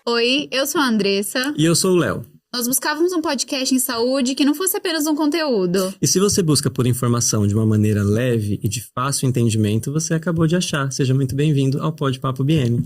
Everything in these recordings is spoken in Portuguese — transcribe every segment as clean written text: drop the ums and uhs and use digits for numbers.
Oi, eu sou a Andressa. E eu sou o Léo. Nós buscávamos um podcast em saúde que não fosse apenas um conteúdo. E se você busca por informação de uma maneira leve e de fácil entendimento, você acabou de achar. Seja muito bem-vindo ao Pod Papo BM.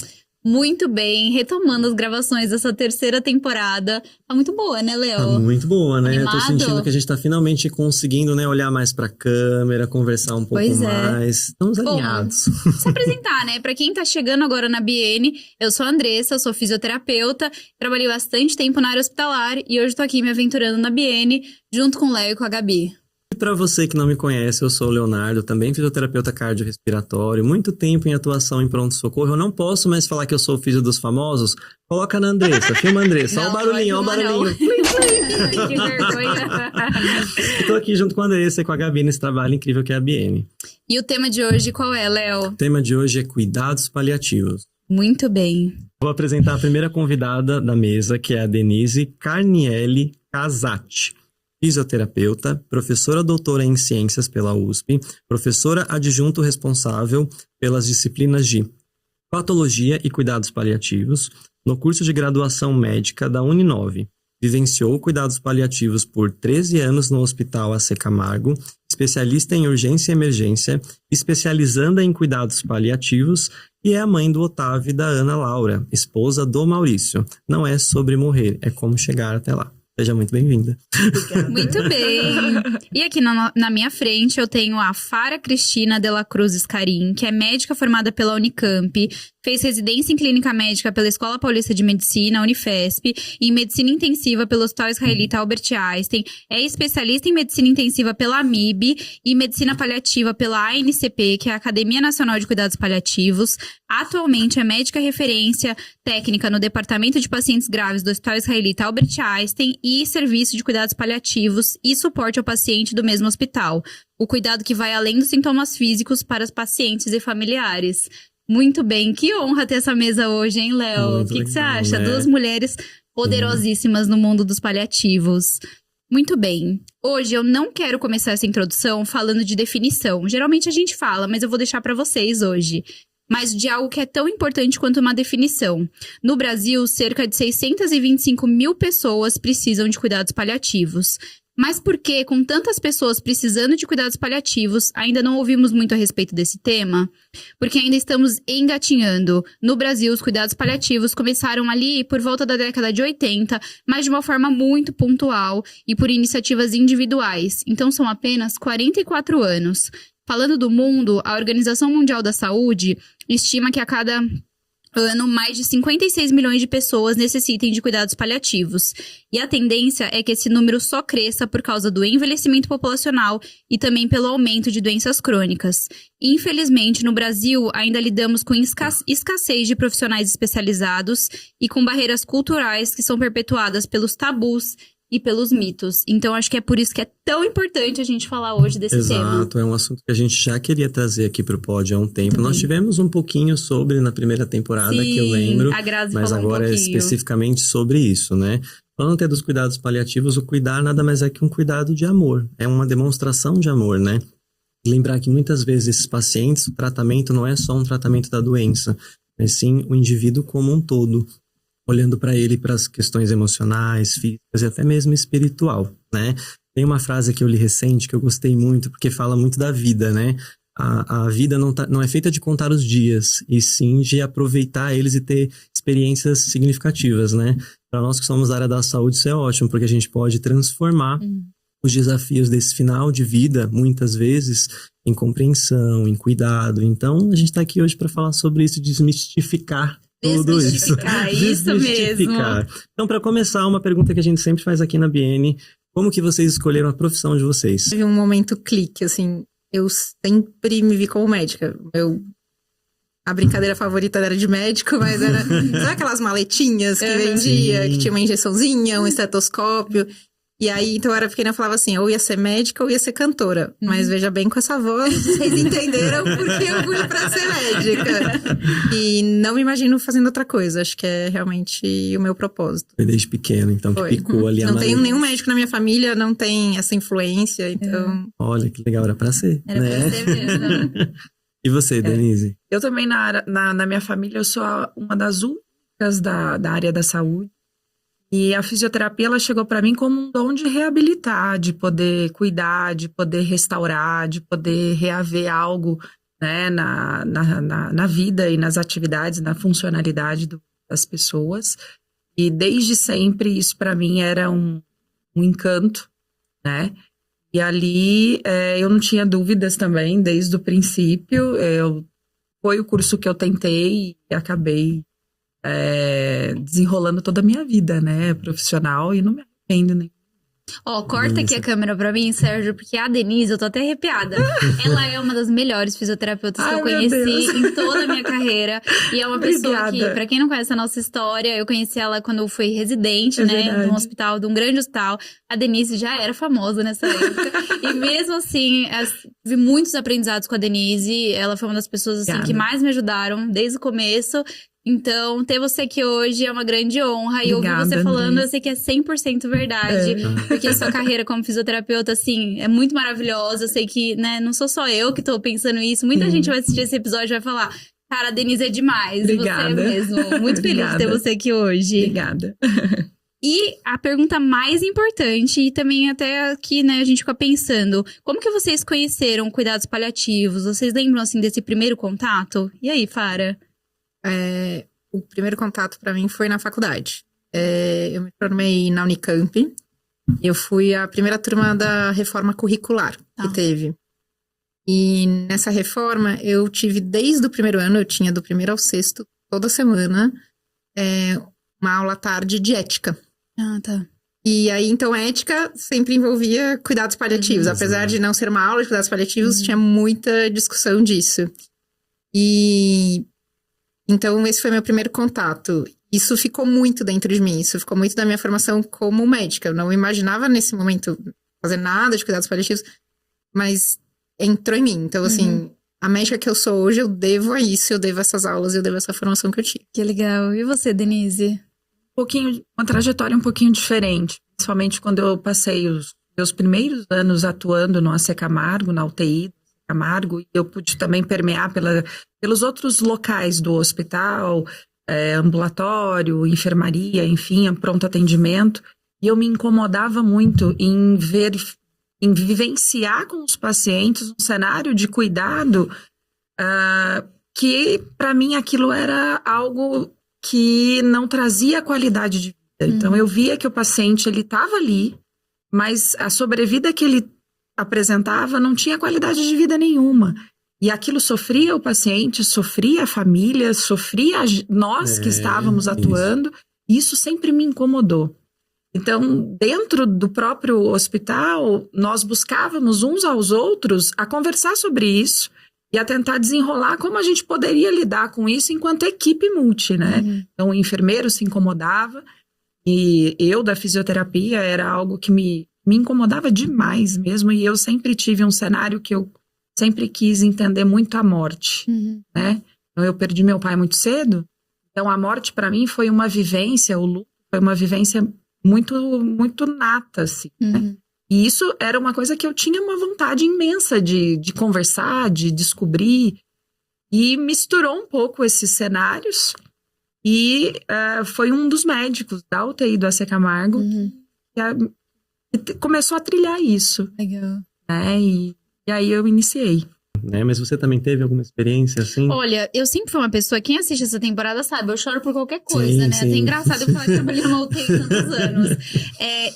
Muito bem, retomando as gravações dessa terceira temporada. Tá muito boa, né, Léo? Tá muito boa, né? Animado? Eu tô sentindo que a gente tá finalmente conseguindo, né, olhar mais pra câmera, conversar um pouco mais. Estamos alinhados. Se apresentar, né? Pra quem tá chegando agora na BN, eu sou a Andressa, sou fisioterapeuta, trabalhei bastante tempo na área hospitalar e hoje tô aqui me aventurando na BN, junto com o Léo e com a Gabi. E para você que não me conhece, eu sou o Leonardo, também fisioterapeuta cardiorrespiratório, muito tempo em atuação em pronto-socorro. Eu não posso mais falar que eu sou o físio dos famosos. Coloca na Andressa, filma a Andressa, olha o barulhinho, olha o barulhinho. Que vergonha. Estou aqui junto com a Andressa e com a Gabi nesse trabalho incrível que é a BM. E o tema de hoje qual é, Léo? O tema de hoje é cuidados paliativos. Muito bem. Vou apresentar a primeira convidada da mesa, que é a Denise Carnielli Casati. Fisioterapeuta, professora doutora em ciências pela USP, professora adjunto responsável pelas disciplinas de patologia e cuidados paliativos no curso de graduação médica da Uninove. Vivenciou cuidados paliativos por 13 anos no Hospital AC Camargo, especialista em urgência e emergência, especializanda em cuidados paliativos e é a mãe do Otávio e da Ana Laura, esposa do Maurício. Não é sobre morrer, é como chegar até lá. Seja muito bem-vinda. Muito bem. E aqui na minha frente eu tenho a Fara Cristina de la Cruz Escarim, que é médica formada pela Unicamp, fez residência em clínica médica pela Escola Paulista de Medicina, Unifesp, e em medicina intensiva pelo Hospital Israelita Albert Einstein, é especialista em medicina intensiva pela AMIB e medicina paliativa pela ANCP, que é a Academia Nacional de Cuidados Paliativos. Atualmente é médica referência técnica no Departamento de Pacientes Graves do Hospital Israelita Albert Einstein e serviço de cuidados paliativos e suporte ao paciente do mesmo hospital. O cuidado que vai além dos sintomas físicos para os pacientes e familiares. Muito bem, que honra ter essa mesa hoje, hein, Léo? O que você acha? Né? Duas mulheres poderosíssimas no mundo dos paliativos. Muito bem. Hoje eu não quero começar essa introdução falando de definição. Geralmente a gente fala, mas eu vou deixar para vocês hoje. Mas de algo que é tão importante quanto uma definição. No Brasil, cerca de 625 mil pessoas precisam de cuidados paliativos. Mas por que, com tantas pessoas precisando de cuidados paliativos, ainda não ouvimos muito a respeito desse tema? Porque ainda estamos engatinhando. No Brasil, os cuidados paliativos começaram ali por volta da década de 80, mas de uma forma muito pontual e por iniciativas individuais. Então são apenas 44 anos. Falando do mundo, a Organização Mundial da Saúde estima que a cada ano mais de 56 milhões de pessoas necessitem de cuidados paliativos. E a tendência é que esse número só cresça por causa do envelhecimento populacional e também pelo aumento de doenças crônicas. Infelizmente, no Brasil, ainda lidamos com escassez de profissionais especializados e com barreiras culturais que são perpetuadas pelos tabus e pelos mitos. Então, acho que é por isso que é tão importante a gente falar hoje desse tema. Exato, é um assunto que a gente já queria trazer aqui pro Pod há um tempo. Nós tivemos um pouquinho sobre na primeira temporada, Sim, que eu lembro, a Grazi mas falou agora um é pouquinho. especificamente sobre isso, né? Falando até dos cuidados paliativos, o cuidar nada mais é que um cuidado de amor. É uma demonstração de amor, né? Lembrar que muitas vezes esses pacientes, o tratamento não é só um tratamento da doença, mas sim o indivíduo como um todo, olhando para ele, para as questões emocionais, físicas e até mesmo espiritual, né? Tem uma frase que eu li recente que eu gostei muito, porque fala muito da vida, né? A vida não é feita de contar os dias, e sim de aproveitar eles e ter experiências significativas, né? Para nós que somos da área da saúde, isso é ótimo, porque a gente pode transformar os desafios desse final de vida, muitas vezes, em compreensão, em cuidado. Então, a gente está aqui hoje para falar sobre isso, desmistificar tudo isso. Isso mesmo. Então, para começar, uma pergunta que a gente sempre faz aqui na BN: como que vocês escolheram a profissão de vocês? Teve um momento clique, assim, eu sempre me vi como médica. A brincadeira favorita era de médico, mas era... Sabe aquelas maletinhas que vendia, que tinha uma injeçãozinha, um estetoscópio? E aí, então eu era pequena e falava assim, ou ia ser médica ou ia ser cantora. Mas veja bem, com essa voz, vocês entenderam porque eu fui pra ser médica. E não me imagino fazendo outra coisa. Acho que é realmente o meu propósito. Foi desde pequeno, então, que picou ali a Não tenho nenhum médico na minha família, não tem essa influência, então... Olha, que legal, era pra ser, Era né? pra ser mesmo. E você, Denise? Eu também, na minha família, eu sou uma das específicas da área da saúde. E a fisioterapia, ela chegou para mim como um dom de reabilitar, de poder cuidar, de poder restaurar, de poder reaver algo, né, na vida e nas atividades, na funcionalidade das pessoas. E desde sempre isso para mim era um encanto, né? E ali eu não tinha dúvidas também, desde o princípio. Foi o curso que eu tentei e acabei desenrolando toda a minha vida, né, profissional, e não me arrependo nem. Ó, corta aqui a câmera pra mim, Sérgio, porque a Denise, eu tô até arrepiada. Ela é uma das melhores fisioterapeutas que eu conheci em toda a minha carreira. E é uma pessoa que, pra quem não conhece a nossa história, eu conheci ela quando eu fui residente, né, de um hospital, de um grande hospital. A Denise já era famosa nessa época. E mesmo assim, tive muitos aprendizados com a Denise. Ela foi uma das pessoas, assim, que mais me ajudaram desde o começo. Então, ter você aqui hoje é uma grande honra. E ouvir você falando, eu sei que é 100% verdade. Porque a sua carreira como fisioterapeuta, assim, é muito maravilhosa. Eu sei que, né, não sou só eu que tô pensando isso. Muita gente vai assistir esse episódio e vai falar, cara, a Denise é demais. Obrigada. Você mesmo. Muito feliz de ter você aqui hoje. Obrigada. E a pergunta mais importante, e também até aqui, né, a gente fica pensando, como que vocês conheceram cuidados paliativos? Vocês lembram, assim, desse primeiro contato? E aí, Fara? O primeiro contato para mim foi na faculdade. Eu me formei na Unicamp. Eu fui a primeira turma da reforma curricular que teve. E nessa reforma eu tive desde o primeiro ano, eu tinha do primeiro ao sexto, toda semana, uma aula à tarde de ética. Ah, tá. E aí, então, ética sempre envolvia cuidados paliativos. Apesar de não ser uma aula de cuidados paliativos, tinha muita discussão disso. E então, esse foi meu primeiro contato. Isso ficou muito dentro de mim. Isso ficou muito da minha formação como médica. Eu não imaginava, nesse momento, fazer nada de cuidados paliativos. Mas entrou em mim. Então, assim, a médica que eu sou hoje, eu devo a isso. Eu devo a essas aulas, eu devo a essa formação que eu tive. Que legal. E você, Denise? Uma trajetória um pouquinho diferente. Principalmente quando eu passei os meus primeiros anos atuando no AC Camargo, na UTI Camargo, e eu pude também permear pelos outros locais do hospital, ambulatório, enfermaria, enfim, pronto atendimento, e eu me incomodava muito em vivenciar com os pacientes um cenário de cuidado que, para mim, aquilo era algo que não trazia qualidade de vida. Então, eu via que o paciente, ele estava ali, mas a sobrevida que ele apresentava não tinha qualidade de vida nenhuma. E aquilo sofria o paciente, sofria a família, sofria nós que estávamos atuando. Isso sempre me incomodou. Então, dentro do próprio hospital, nós buscávamos uns aos outros a conversar sobre isso e a tentar desenrolar como a gente poderia lidar com isso enquanto equipe multi, né? Então, o enfermeiro se incomodava e eu, da fisioterapia, era algo que me incomodava demais mesmo, e eu sempre tive um cenário que eu sempre quis entender muito a morte, né? Então, eu perdi meu pai muito cedo, então a morte para mim foi uma vivência, o luto foi uma vivência muito, muito nata, assim, né? E isso era uma coisa que eu tinha uma vontade imensa de conversar, de descobrir, e misturou um pouco esses cenários, e foi um dos médicos da UTI do AC Camargo que começou a trilhar isso. Legal. Né? E aí eu iniciei. Mas você também teve alguma experiência assim? Olha, eu sempre fui uma pessoa, quem assiste essa temporada sabe, eu choro por qualquer coisa, Sim, né? sim. É engraçado eu falar que trabalhei numa UTI tantos anos.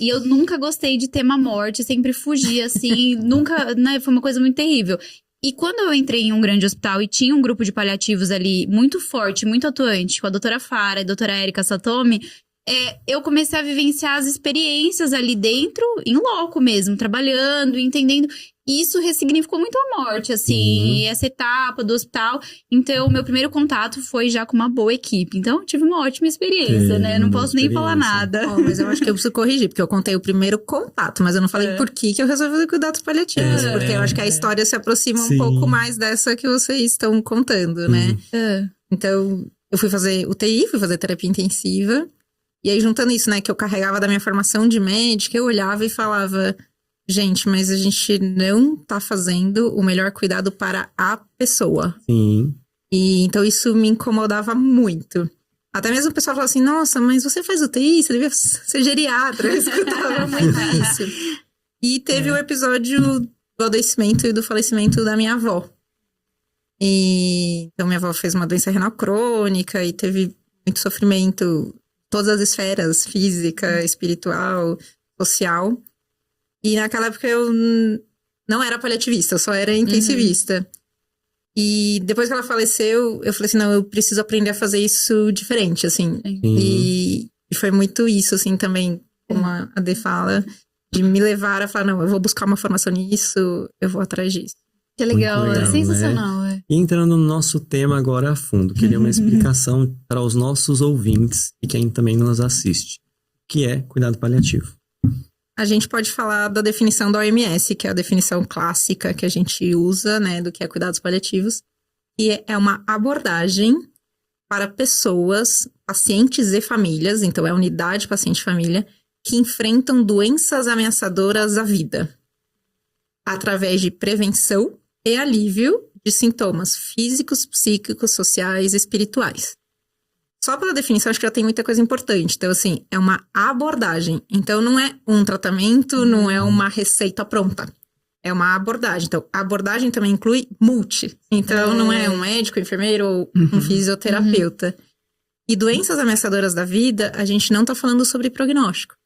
E eu nunca gostei de tema morte, sempre fugi, assim, nunca, né? Foi uma coisa muito terrível. E quando eu entrei em um grande hospital e tinha um grupo de paliativos ali muito forte, muito atuante, com a doutora Fara e a doutora Érica Satomi, eu comecei a vivenciar as experiências ali dentro, em loco mesmo, trabalhando, entendendo. E isso ressignificou muito a morte, assim, essa etapa do hospital. Então, meu primeiro contato foi já com uma boa equipe. Então, eu tive uma ótima experiência, né? Não posso nem falar nada. Mas eu acho que eu preciso corrigir, porque eu contei o primeiro contato, mas eu não falei por que eu resolvi fazer cuidados paliativos. Porque eu acho que a história se aproxima um pouco mais dessa que vocês estão contando, né? Então, eu fui fazer UTI, fui fazer terapia intensiva. E aí, juntando isso, né, que eu carregava da minha formação de médica, eu olhava e falava, gente, mas a gente não tá fazendo o melhor cuidado para a pessoa. Sim. E então isso me incomodava muito. Até mesmo o pessoal fala assim, nossa, mas você faz UTI, você devia ser geriatra. Eu escutava muito isso. E teve o episódio do adoecimento e do falecimento da minha avó. Então, minha avó fez uma doença renal crônica e teve muito sofrimento, todas as esferas, física, espiritual, social. E naquela época eu não era paliativista, eu só era intensivista. E depois que ela faleceu, eu falei assim, não, eu preciso aprender a fazer isso diferente, assim. E foi muito isso, assim, também, como a Dê fala, de me levar a falar, não, eu vou buscar uma formação nisso, eu vou atrás disso. Que legal, Muito legal, é sensacional, né? E entrando no nosso tema agora a fundo, queria uma explicação para os nossos ouvintes e quem também nos assiste. O que é cuidado paliativo? A gente pode falar da definição da OMS, que é a definição clássica que a gente usa, né, do que é cuidados paliativos. E é uma abordagem para pessoas, pacientes e famílias, então é unidade paciente-família, que enfrentam doenças ameaçadoras à vida, através de prevenção e alívio de sintomas físicos, psíquicos, sociais e espirituais. Só pela definição, acho que já tem muita coisa importante. Então, assim, é uma abordagem. Então, não é um tratamento, não é uma receita pronta. É uma abordagem. Então, a abordagem também inclui multi. Então, não é um médico, enfermeiro ou um fisioterapeuta. E doenças ameaçadoras da vida, a gente não tá falando sobre prognóstico.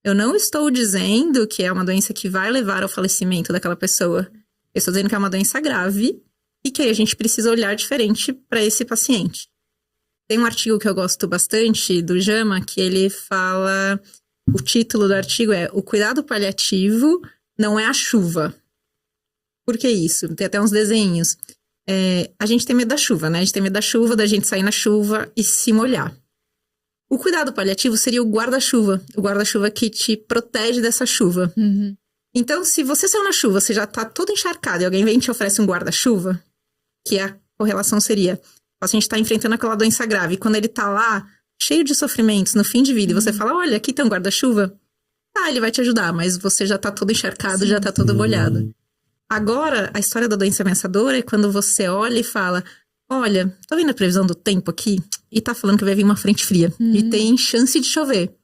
Eu não estou dizendo que é uma doença que vai levar ao falecimento daquela pessoa. Eu estou dizendo que é uma doença grave e que aí a gente precisa olhar diferente para esse paciente. Tem um artigo que eu gosto bastante, do Jama, que ele fala... O título do artigo é O cuidado paliativo não é a chuva. Por que isso? Tem até uns desenhos. A gente tem medo da chuva, né? A gente tem medo da chuva, da gente sair na chuva e se molhar. O cuidado paliativo seria o guarda-chuva. O guarda-chuva que te protege dessa chuva. Então, se você saiu na chuva, você já tá todo encharcado e alguém vem e te oferece um guarda-chuva, que a correlação seria... O paciente está enfrentando aquela doença grave. E quando ele tá lá, cheio de sofrimentos, no fim de vida, e você fala, olha, aqui tem um guarda-chuva. Tá, ele vai te ajudar, mas você já tá todo encharcado, já tá todo molhado. Agora, a história da doença ameaçadora é quando você olha e fala, olha, tô vendo a previsão do tempo aqui, e tá falando que vai vir uma frente fria. E tem chance de chover.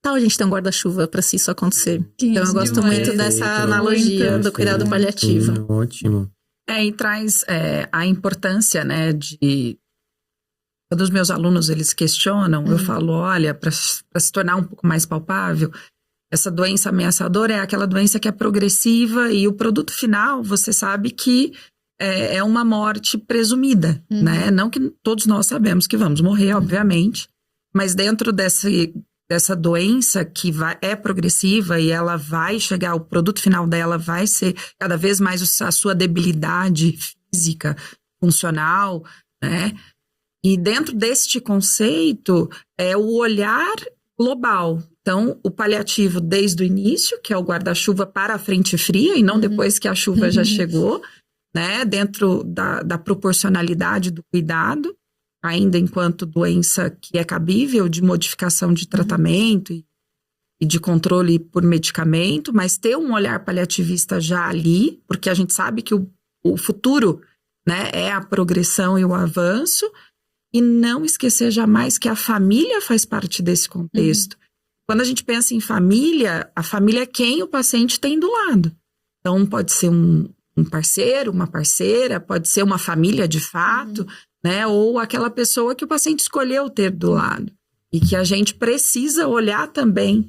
Tal, a gente tem um guarda-chuva pra se isso acontecer. Então, eu gosto muito dessa analogia do cuidado paliativo. Ótimo. E traz a importância, né, de... Quando os meus alunos, eles questionam, eu falo, olha, para se tornar um pouco mais palpável, essa doença ameaçadora é aquela doença que é progressiva e o produto final, você sabe que é uma morte presumida, né? Não que todos nós sabemos que vamos morrer, obviamente, mas dentro dessa doença que é progressiva e ela vai chegar, o produto final dela vai ser cada vez mais a sua debilidade física, funcional, né? E dentro deste conceito é o olhar global. Então, o paliativo desde o início, que é o guarda-chuva para a frente fria, e não depois que a chuva já chegou, né? Dentro da proporcionalidade do cuidado, ainda enquanto doença que é cabível de modificação de tratamento e de controle por medicamento, mas ter um olhar paliativista já ali, porque a gente sabe que o futuro, né, é a progressão e o avanço, e não esquecer jamais que a família faz parte desse contexto. Quando a gente pensa em família, a família é quem o paciente tem do lado. Então, pode ser um parceiro, uma parceira, pode ser uma família de fato, né? Ou aquela pessoa que o paciente escolheu ter do lado. E que a gente precisa olhar também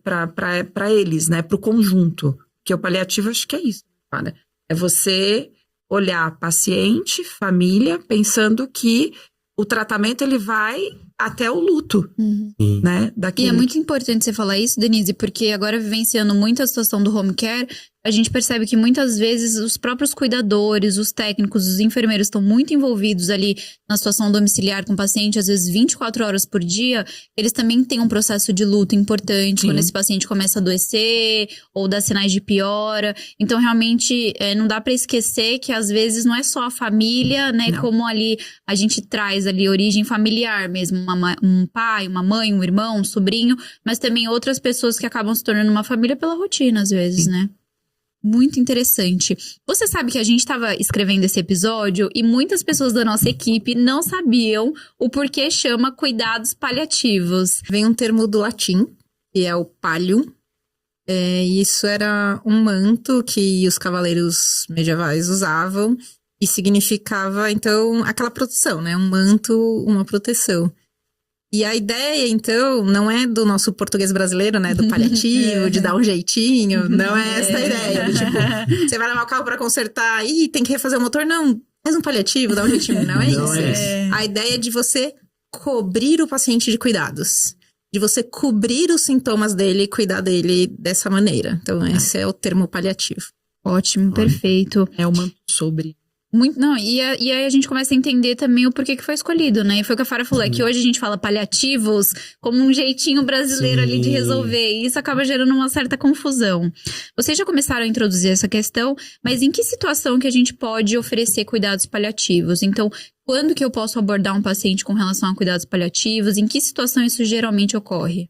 para eles, né? Para o conjunto. Porque o paliativo, acho que é isso, cara. É você olhar paciente, família, pensando que o tratamento ele vai até o luto, né? E é muito importante você falar isso, Denise, porque agora vivenciando muito a situação do home care, a gente percebe que muitas vezes os próprios cuidadores, os técnicos, os enfermeiros estão muito envolvidos ali na situação domiciliar com o paciente, às vezes 24 horas por dia, eles também têm um processo de luto importante quando esse paciente começa a adoecer ou dá sinais de piora. Então, realmente, não dá pra esquecer que às vezes não é só a família, né? Não. Como ali a gente traz ali origem familiar mesmo, um pai, uma mãe, um irmão, um sobrinho, mas também outras pessoas que acabam se tornando uma família pela rotina, às vezes, né? Muito interessante. Você sabe que a gente estava escrevendo esse episódio e muitas pessoas da nossa equipe não sabiam o porquê chama cuidados paliativos. Vem um termo do latim, que é o pallium. E isso era um manto que os cavaleiros medievais usavam e significava, então, aquela proteção, né? Um manto, uma proteção. E a ideia, então, não é do nosso português brasileiro, né? Do paliativo, de dar um jeitinho. Não é essa a ideia. Tipo, você vai levar o carro pra consertar e tem que refazer o motor. Não, faz um paliativo, dá um jeitinho. Não é isso. A ideia é de você cobrir o paciente de cuidados. De você cobrir os sintomas dele e cuidar dele dessa maneira. Então, esse é o termo paliativo. Ótimo, perfeito. É uma sobre... Muito, não, e aí a gente começa a entender também o porquê que foi escolhido, né? E foi o que a Fara falou, é que hoje a gente fala paliativos como um jeitinho brasileiro ali de resolver, e isso acaba gerando uma certa confusão. Vocês já começaram a introduzir essa questão, mas em que situação que a gente pode oferecer cuidados paliativos? Então, quando que eu posso abordar um paciente com relação a cuidados paliativos? Em que situação isso geralmente ocorre?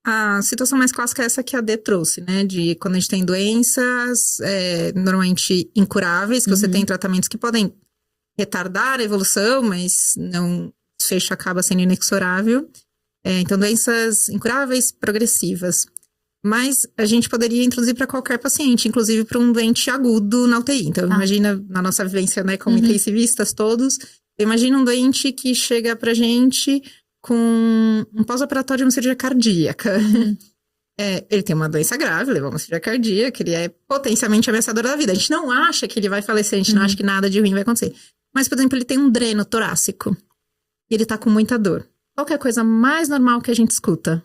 A situação mais clássica é essa que a Dê trouxe, né? De quando a gente tem doenças normalmente incuráveis, que você tem tratamentos que podem retardar a evolução, mas não, o desfecho acaba sendo inexorável. Então, doenças incuráveis, progressivas. Mas a gente poderia introduzir para qualquer paciente, inclusive para um doente agudo na UTI. Então, imagina, na nossa vivência, né, como intensivistas todos, imagina um doente que chega pra gente com um pós-operatório de uma cirurgia cardíaca. Ele tem uma doença grave, levou uma cirurgia cardíaca, ele é potencialmente ameaçador da vida. A gente não acha que ele vai falecer, a gente não acha que nada de ruim vai acontecer. Mas, por exemplo, ele tem um dreno torácico e ele tá com muita dor. Qual que é a coisa mais normal que a gente escuta?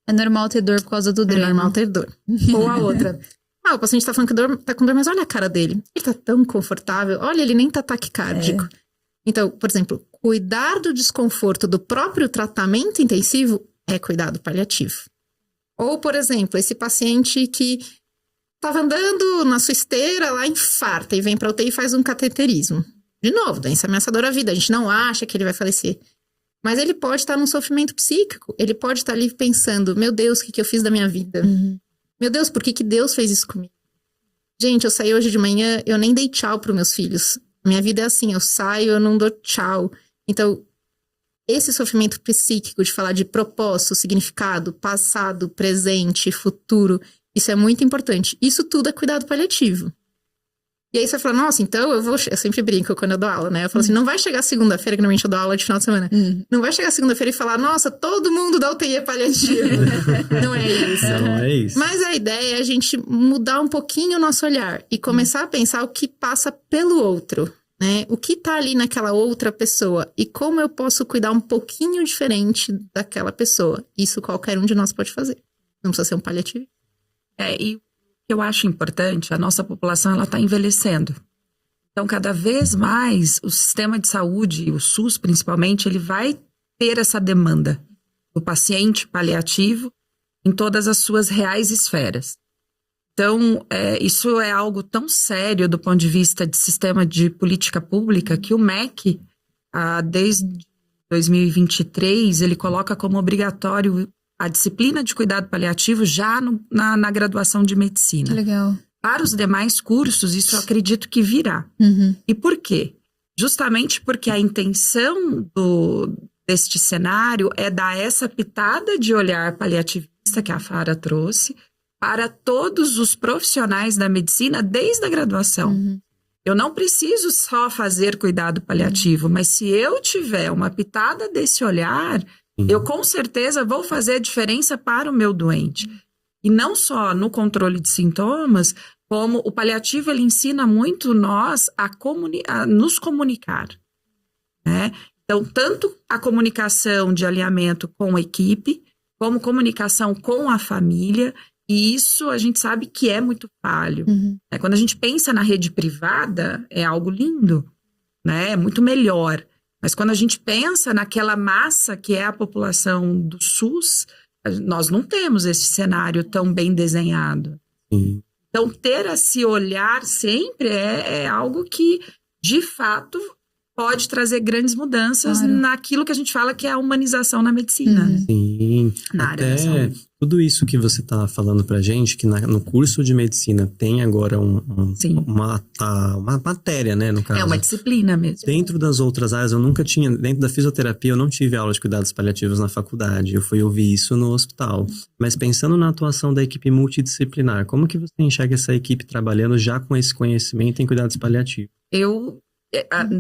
É normal ter dor por causa do dreno. É normal ter dor. Ou a outra. O paciente tá falando que tá com dor, mas olha a cara dele. Ele tá tão confortável. Olha, ele nem tá taquicárdico. Então, por exemplo, cuidar do desconforto do próprio tratamento intensivo é cuidado paliativo. Ou, por exemplo, esse paciente que estava andando na sua esteira, lá infarta e vem para UTI e faz um cateterismo. De novo, doença ameaçadora à vida. A gente não acha que ele vai falecer. Mas ele pode estar num sofrimento psíquico. Ele pode estar ali pensando, meu Deus, o que eu fiz da minha vida? Meu Deus, por que Deus fez isso comigo? Gente, eu saí hoje de manhã, eu nem dei tchau para os meus filhos. Minha vida é assim, eu saio, eu não dou tchau. Então, esse sofrimento psíquico de falar de propósito, significado, passado, presente, futuro, isso é muito importante. Isso tudo é cuidado paliativo. E aí você fala, nossa, então eu sempre brinco quando eu dou aula, né? Eu falo assim, não vai chegar segunda-feira, que normalmente eu dou aula de final de semana. Não vai chegar segunda-feira e falar, nossa, todo mundo da UTI é paliativo. Não é isso. Não é isso. Mas a ideia é a gente mudar um pouquinho o nosso olhar e começar a pensar o que passa pelo outro, né? O que tá ali naquela outra pessoa e como eu posso cuidar um pouquinho diferente daquela pessoa. Isso qualquer um de nós pode fazer. Não precisa ser um paliativo. E eu acho importante, a nossa população ela está envelhecendo. Então, cada vez mais, o sistema de saúde, o SUS principalmente, ele vai ter essa demanda do paciente paliativo em todas as suas reais esferas. Então, isso é algo tão sério do ponto de vista de sistema de política pública que o MEC, desde 2023, ele coloca como obrigatório a disciplina de cuidado paliativo já na graduação de medicina. Que legal. Para os demais cursos, isso eu acredito que virá. E por quê? Justamente porque a intenção deste cenário é dar essa pitada de olhar paliativista que a Fara trouxe para todos os profissionais da medicina desde a graduação. Eu não preciso só fazer cuidado paliativo, mas se eu tiver uma pitada desse olhar, eu com certeza vou fazer a diferença para o meu doente. E não só no controle de sintomas, como o paliativo ele ensina muito nós a nos comunicar, né? Então, tanto a comunicação de alinhamento com a equipe, como comunicação com a família, e isso a gente sabe que é muito falho. Quando a gente pensa na rede privada, é algo lindo, né? É muito melhor. Mas quando a gente pensa naquela massa que é a população do SUS, nós não temos esse cenário tão bem desenhado. Então, ter esse olhar sempre é algo que, de fato, pode trazer grandes mudanças Claro. naquilo que a gente fala que é a humanização na medicina. Uhum. Sim, Na área da até saúde. tudo isso que você está falando pra gente, que no curso de medicina tem agora Sim. uma matéria, né, no caso. É uma disciplina mesmo. Dentro das outras áreas, eu nunca tinha, dentro da fisioterapia, eu não tive aula de cuidados paliativos na faculdade, eu fui ouvir isso no hospital. Mas pensando na atuação da equipe multidisciplinar, como que você enxerga essa equipe trabalhando já com esse conhecimento em cuidados paliativos?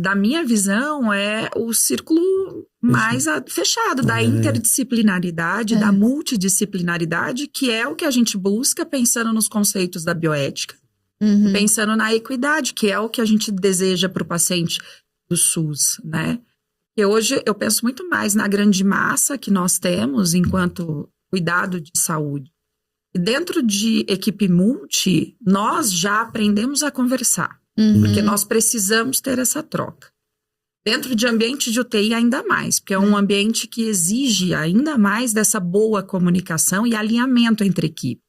Da minha visão, é o círculo mais fechado da interdisciplinaridade, da multidisciplinaridade, que é o que a gente busca pensando nos conceitos da bioética, Uhum. pensando na equidade, que é o que a gente deseja para o paciente do SUS, né? E hoje eu penso muito mais na grande massa que nós temos enquanto cuidado de saúde. E dentro de equipe multi, nós já aprendemos a conversar. Uhum. Porque nós precisamos ter essa troca. Dentro de ambiente de UTI ainda mais, porque é um ambiente que exige ainda mais dessa boa comunicação e alinhamento entre equipes,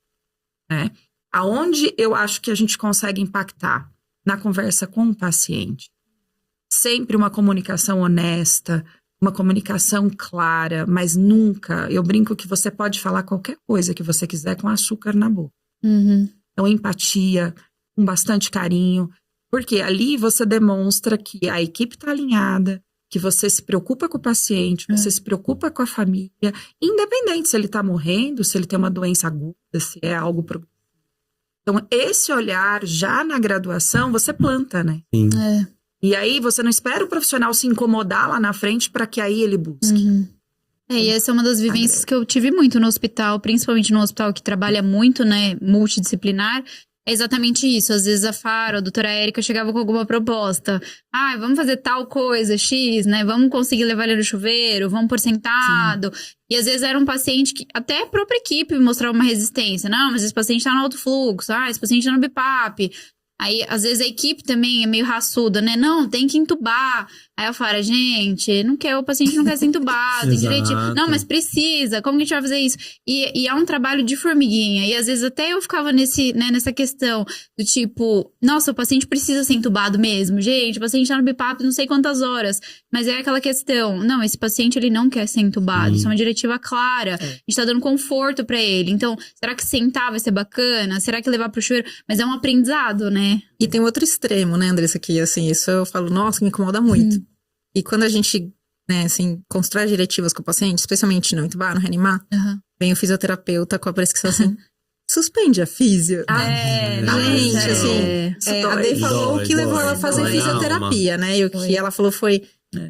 né? Aonde eu acho que a gente consegue impactar? Na conversa com o paciente. Sempre uma comunicação honesta, uma comunicação clara, mas nunca, eu brinco que você pode falar qualquer coisa que você quiser com açúcar na boca. Uhum. Então, empatia, com bastante carinho, porque ali você demonstra que a equipe está alinhada, que você se preocupa com o paciente, você se preocupa com a família, independente se ele está morrendo, se ele tem uma doença aguda, se é algo progressivo. Então, esse olhar já na graduação, você planta, né? Sim. É. E aí, você não espera o profissional se incomodar lá na frente para que aí ele busque. Uhum. E essa é uma das vivências que eu tive muito no hospital, principalmente no hospital que trabalha muito, né, multidisciplinar. É exatamente isso. Às vezes a Faro, a doutora Érica chegava com alguma proposta. Ah, vamos fazer tal coisa, X, né? Vamos conseguir levar ele no chuveiro, vamos por sentado. E às vezes era um paciente que até a própria equipe mostrava uma resistência. Não, mas esse paciente tá no alto fluxo. Ah, esse paciente tá no BIPAP. Aí, às vezes, a equipe também é meio raçuda, né? Não, tem que entubar. Aí eu falo, gente, não quer, o paciente não quer ser entubado, tem direitinho. Não, mas precisa, como que a gente vai fazer isso? E é um trabalho de formiguinha. E às vezes até eu ficava nessa questão do tipo, nossa, o paciente precisa ser entubado mesmo. Gente, o paciente tá no BIPAP não sei quantas horas. Mas é aquela questão, não, esse paciente ele não quer ser entubado. Isso é uma diretiva clara. A gente tá dando conforto pra ele. Então, será que sentar vai ser bacana? Será que levar pro chuveiro? Mas é um aprendizado, né? E tem outro extremo, né, Andressa, que assim, isso eu falo, nossa, me incomoda muito. E quando a gente, né, assim, constrói diretivas com o paciente, especialmente no intubar, no reanimar, vem o fisioterapeuta com a prescrição assim, suspende a físio. Gente, assim, a Dei falou o que levou ela a fazer fisioterapia, né, e o que ela falou foi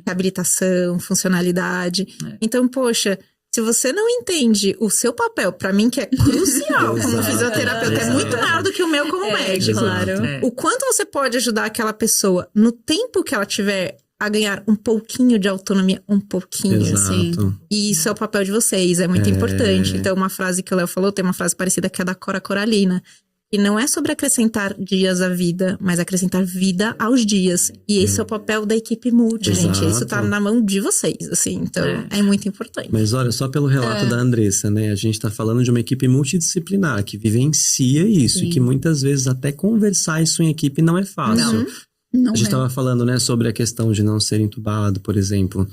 reabilitação, funcionalidade. Então, poxa, se você não entende o seu papel, pra mim que é crucial como fisioterapeuta, é muito maior do que o meu como médico. Claro. O quanto você pode ajudar aquela pessoa no tempo que ela tiver a ganhar um pouquinho de autonomia, um pouquinho. Exato. E isso é o papel de vocês, é muito importante. Então, uma frase que o Léo falou, tem uma frase parecida que é da Cora Coralina. E não é sobre acrescentar dias à vida, mas acrescentar vida aos dias. E esse é o papel da equipe multi, Exato. gente. Isso tá na mão de vocês, assim. Então, é muito importante. Mas olha, só pelo relato da Andressa, né? A gente tá falando de uma equipe multidisciplinar que vivencia isso. E que muitas vezes até conversar isso em equipe não é fácil. Não A gente é. tava falando, né, sobre a questão de não ser entubado, por exemplo.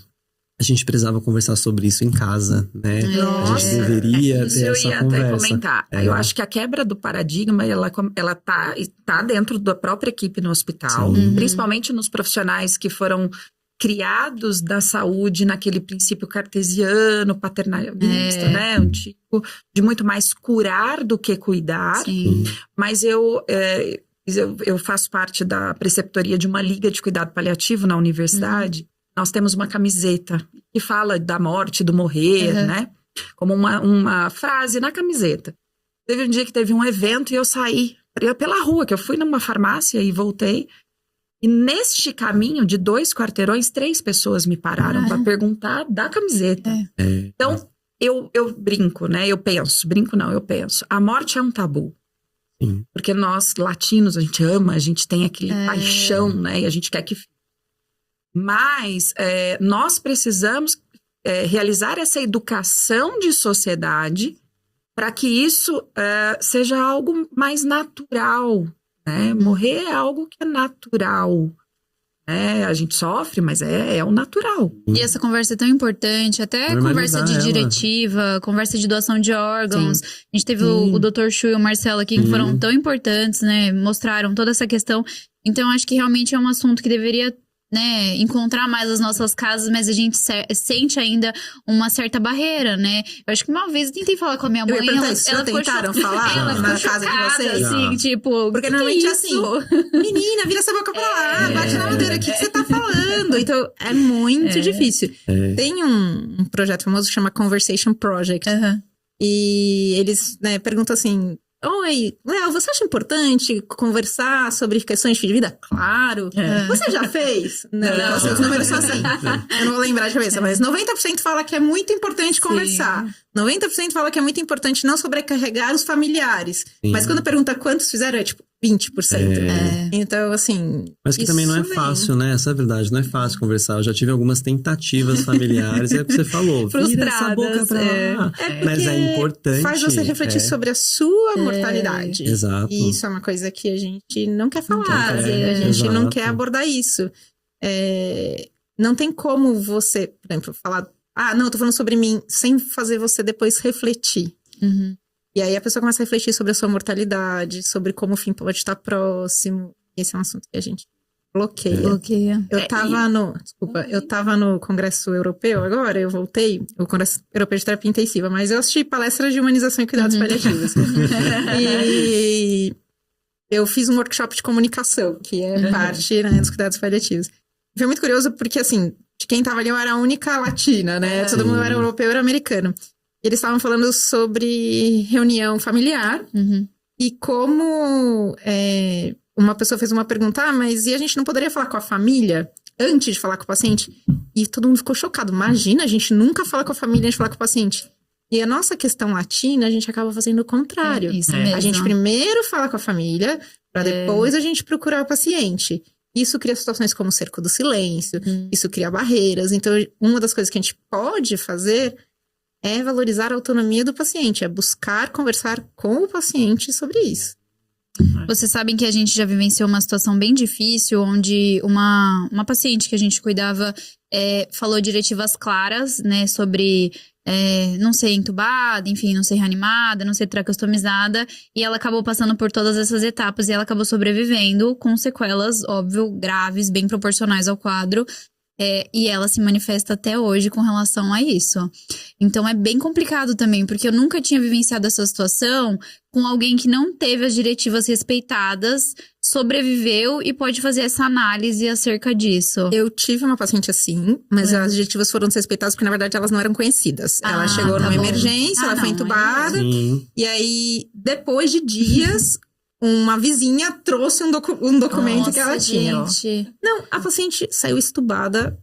A gente precisava conversar sobre isso em casa, né? A gente deveria Isso ter eu essa ia conversa. até comentar. Eu acho que a quebra do paradigma, ela tá dentro da própria equipe no hospital. Principalmente nos profissionais que foram criados da saúde naquele princípio cartesiano, paternalista, né? Antigo, de muito mais curar do que cuidar. Sim. Mas eu faço parte da preceptoria de uma liga de cuidado paliativo na universidade. Nós temos uma camiseta que fala da morte, do morrer, né? Como uma frase na camiseta. Teve um dia que teve um evento e eu saí pela rua, que eu fui numa farmácia e voltei. E neste caminho de 2 quarteirões, 3 pessoas me pararam para perguntar da camiseta. Então, eu brinco, né? Eu penso. A morte é um tabu. Sim. Porque nós, latinos, a gente ama, a gente tem aquele paixão, né? E a gente quer que... Mas nós precisamos realizar essa educação de sociedade para que isso seja algo mais natural, né? Morrer é algo que é natural, A gente sofre, mas é o natural. E essa conversa é tão importante, até conversa de diretiva, conversa de doação de órgãos. Sim. A gente teve o Dr. Chu e o Marcelo aqui, que foram tão importantes, né? Mostraram toda essa questão. Então, acho que realmente é um assunto que deveria, né, encontrar mais as nossas casas, mas a gente sente ainda uma certa barreira, né? Eu acho que uma vez eu tentei falar com a minha mãe, ela tentaram falar na casa de vocês? Assim, tipo, porque normalmente é assim, menina, vira essa boca pra lá, bate na madeira, o que você tá falando? Então, é muito difícil. Tem um projeto famoso que chama Conversation Project, e eles, né, perguntam assim: oi, Léo, você acha importante conversar sobre questões de vida? Claro. Você já fez? Não, os números são assim. Eu não vou lembrar de cabeça, mas 90% fala que é muito importante conversar. Sim. 90% fala que é muito importante não sobrecarregar os familiares. Sim. Mas quando pergunta quantos fizeram, é tipo 20%. Então, assim... Mas que também não é fácil, né? Essa é a verdade, não é fácil conversar. Eu já tive algumas tentativas familiares, é o que você falou. Vira essa boca pra lá. Mas é importante. Faz você refletir sobre a sua mortalidade. Exato. E isso é uma coisa que a gente não quer falar. A gente não quer abordar isso. Não tem como você, por exemplo, falar... não, eu tô falando sobre mim, sem fazer você depois refletir. E aí a pessoa começa a refletir sobre a sua mortalidade, sobre como o fim pode estar próximo. Esse é um assunto que a gente bloqueia. Eu tava no Congresso Europeu agora, eu voltei, o Congresso Europeu de Terapia Intensiva, mas eu assisti palestras de humanização e cuidados paliativos. E eu fiz um workshop de comunicação, que é parte, né, dos cuidados paliativos. Foi muito curioso porque, assim, de quem tava ali eu era a única latina, né? Todo mundo era europeu, era americano. E eles estavam falando sobre reunião familiar e como uma pessoa fez uma pergunta, mas e a gente não poderia falar com a família antes de falar com o paciente? E todo mundo ficou chocado. Imagina, a gente nunca fala com a família antes de falar com o paciente. E a nossa questão latina, a gente acaba fazendo o contrário. Isso mesmo. A gente primeiro fala com a família, para depois a gente procurar o paciente. Isso cria situações como o cerco do silêncio, isso cria barreiras. Então, uma das coisas que a gente pode fazer é valorizar a autonomia do paciente, é buscar conversar com o paciente sobre isso. Vocês sabem que a gente já vivenciou uma situação bem difícil, onde uma paciente que a gente cuidava falou diretivas claras, né, sobre não ser entubada, enfim, não ser reanimada, não ser tracostomizada, e ela acabou passando por todas essas etapas e ela acabou sobrevivendo com sequelas, óbvio, graves, bem proporcionais ao quadro. E ela se manifesta até hoje com relação a isso. Então é bem complicado também, porque eu nunca tinha vivenciado essa situação com alguém que não teve as diretivas respeitadas, sobreviveu e pode fazer essa análise acerca disso. Eu tive uma paciente assim, mas as diretivas foram desrespeitadas porque na verdade elas não eram conhecidas. Ela chegou numa emergência, ela foi entubada, e aí depois de dias... uma vizinha trouxe um documento que ela tinha. Não, a paciente saiu estubada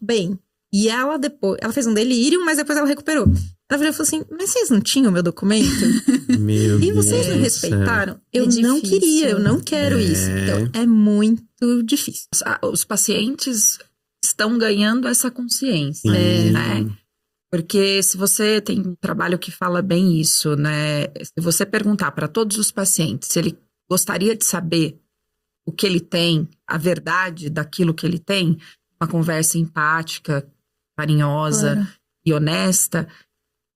bem. E ela depois... ela fez um delírio, mas depois ela recuperou. Ela virou e falou assim, mas vocês não tinham o meu documento? E vocês não respeitaram? Eu não queria, eu não quero isso. Então, é muito difícil. Os pacientes estão ganhando essa consciência, né? Porque se você tem um trabalho que fala bem isso, né? Se você perguntar para todos os pacientes se ele gostaria de saber o que ele tem, a verdade daquilo que ele tem, uma conversa empática, carinhosa e honesta,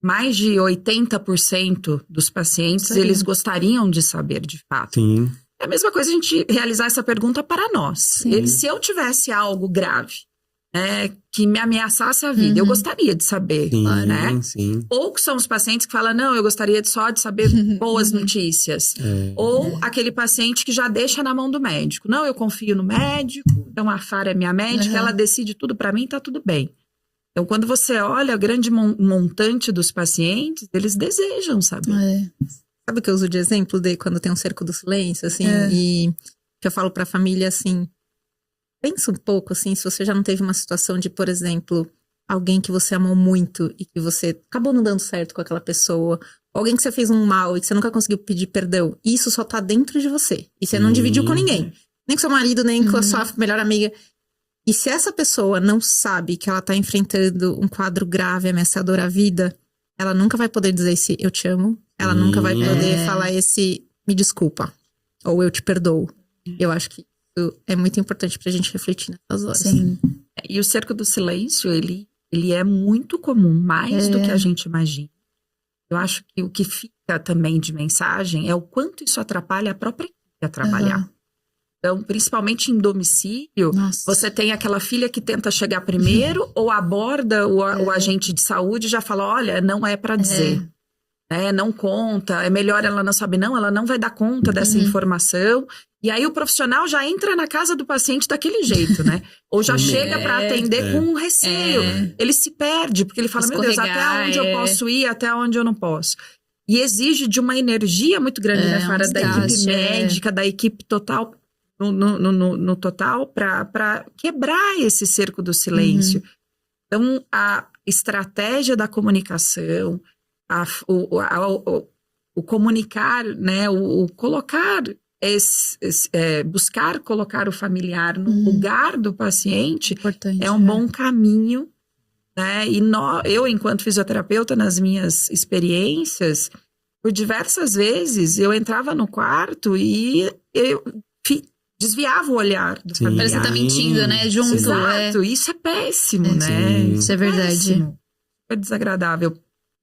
mais de 80% dos pacientes, eles gostariam de saber de fato. Sim. É a mesma coisa a gente realizar essa pergunta para nós. Se eu tivesse algo grave, que me ameaçasse a vida, eu gostaria de saber, né? Sim. Ou que são os pacientes que falam, não, eu gostaria só de saber boas notícias. Ou aquele paciente que já deixa na mão do médico. Não, eu confio no médico, então a Fara é minha médica, ela decide tudo pra mim, tá tudo bem. Então, quando você olha o grande montante dos pacientes, eles desejam saber. Sabe o que eu uso de exemplo de quando tem um cerco do silêncio, assim, e que eu falo pra família, assim, pensa um pouco, assim, se você já não teve uma situação de, por exemplo, alguém que você amou muito e que você acabou não dando certo com aquela pessoa, alguém que você fez um mal e que você nunca conseguiu pedir perdão, isso só tá dentro de você. E você não dividiu com ninguém. Nem com seu marido, nem com a sua melhor amiga. E se essa pessoa não sabe que ela tá enfrentando um quadro grave, ameaçador à vida, ela nunca vai poder dizer esse eu te amo. Ela nunca vai poder falar esse me desculpa. Ou eu te perdoo. Eu acho que é muito importante pra gente refletir nessas horas. Sim. E o cerco do silêncio, ele é muito comum, mais do que a gente imagina. Eu acho que o que fica também de mensagem é o quanto isso atrapalha a própria equipe a trabalhar. Então, principalmente em domicílio, você tem aquela filha que tenta chegar primeiro ou aborda o agente de saúde e já fala, olha, não é para dizer. Não conta, é melhor ela não saber. Não, ela não vai dar conta dessa informação. E aí o profissional já entra na casa do paciente daquele jeito, né? Ou já chega para atender com um receio. Ele se perde, porque ele fala, meu Deus, até onde eu posso ir, até onde eu não posso. E exige de uma energia muito grande, né, Fara? Da equipe médica, da equipe total, no total, para quebrar esse cerco do silêncio. Então, a estratégia da comunicação, o comunicar, né, o colocar... buscar colocar o familiar no lugar do paciente é um bom caminho, né? E eu, enquanto fisioterapeuta, nas minhas experiências, por diversas vezes, eu entrava no quarto e eu desviava o olhar do familiar. Parece que tá mentindo, né? Junto. Exato, isso é péssimo, né? Isso é verdade. Péssimo, é desagradável.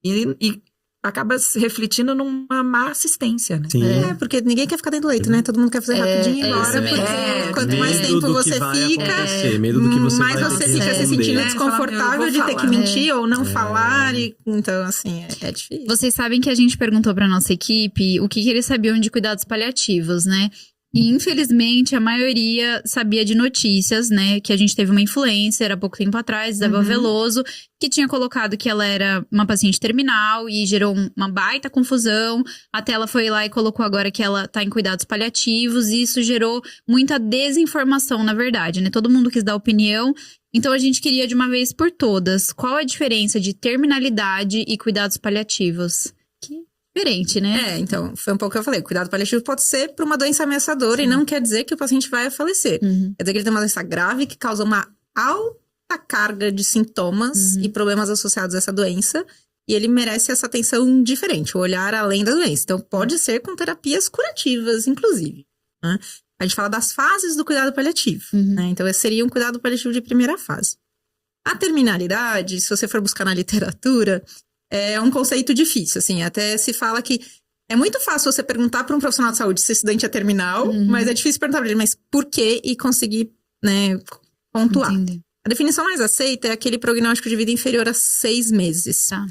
E acaba se refletindo numa má assistência, né? Sim. Porque ninguém quer ficar dentro do leito, né? Todo mundo quer fazer rapidinho e embora, porque quanto mais tempo você fica, medo do que você mais vai você ter fica que se sentindo responder. desconfortável de ter que mentir ou não falar. Então, assim, é difícil. Vocês sabem que a gente perguntou pra nossa equipe o que eles sabiam de cuidados paliativos, né? E, infelizmente, a maioria sabia de notícias, né? Que a gente teve uma influencer há pouco tempo atrás, Isabel Veloso, que tinha colocado que ela era uma paciente terminal e gerou uma baita confusão. Até ela foi lá e colocou agora que ela tá em cuidados paliativos. E isso gerou muita desinformação, na verdade, né? Todo mundo quis dar opinião. Então, a gente queria, de uma vez por todas, qual a diferença de terminalidade e cuidados paliativos? Que diferente, né? Então, foi um pouco o que eu falei. O cuidado paliativo pode ser para uma doença ameaçadora e não quer dizer que o paciente vai falecer. Quer dizer que ele tem uma doença grave que causa uma alta carga de sintomas e problemas associados a essa doença. E ele merece essa atenção diferente, o olhar além da doença. Então, pode ser com terapias curativas, inclusive. Né? A gente fala das fases do cuidado paliativo. Né? Então, esse seria um cuidado paliativo de primeira fase. A terminalidade, se você for buscar na literatura... é um conceito difícil, assim, até se fala que é muito fácil você perguntar para um profissional de saúde se esse doente é terminal, mas é difícil perguntar para ele, mas por quê? E conseguir, né, pontuar. Entendi. A definição mais aceita é aquele prognóstico de vida inferior a 6 meses. Tá.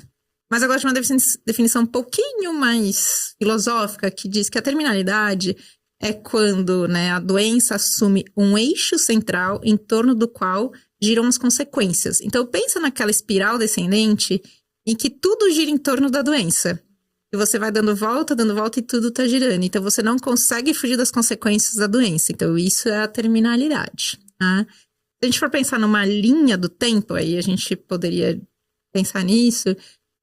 Mas eu gosto de uma definição um pouquinho mais filosófica, que diz que a terminalidade é quando, né, a doença assume um eixo central em torno do qual giram as consequências. Então, pensa naquela espiral descendente em que tudo gira em torno da doença. E você vai dando volta e tudo tá girando. Então, você não consegue fugir das consequências da doença. Então, isso é a terminalidade. Tá? Se a gente for pensar numa linha do tempo, aí a gente poderia pensar nisso.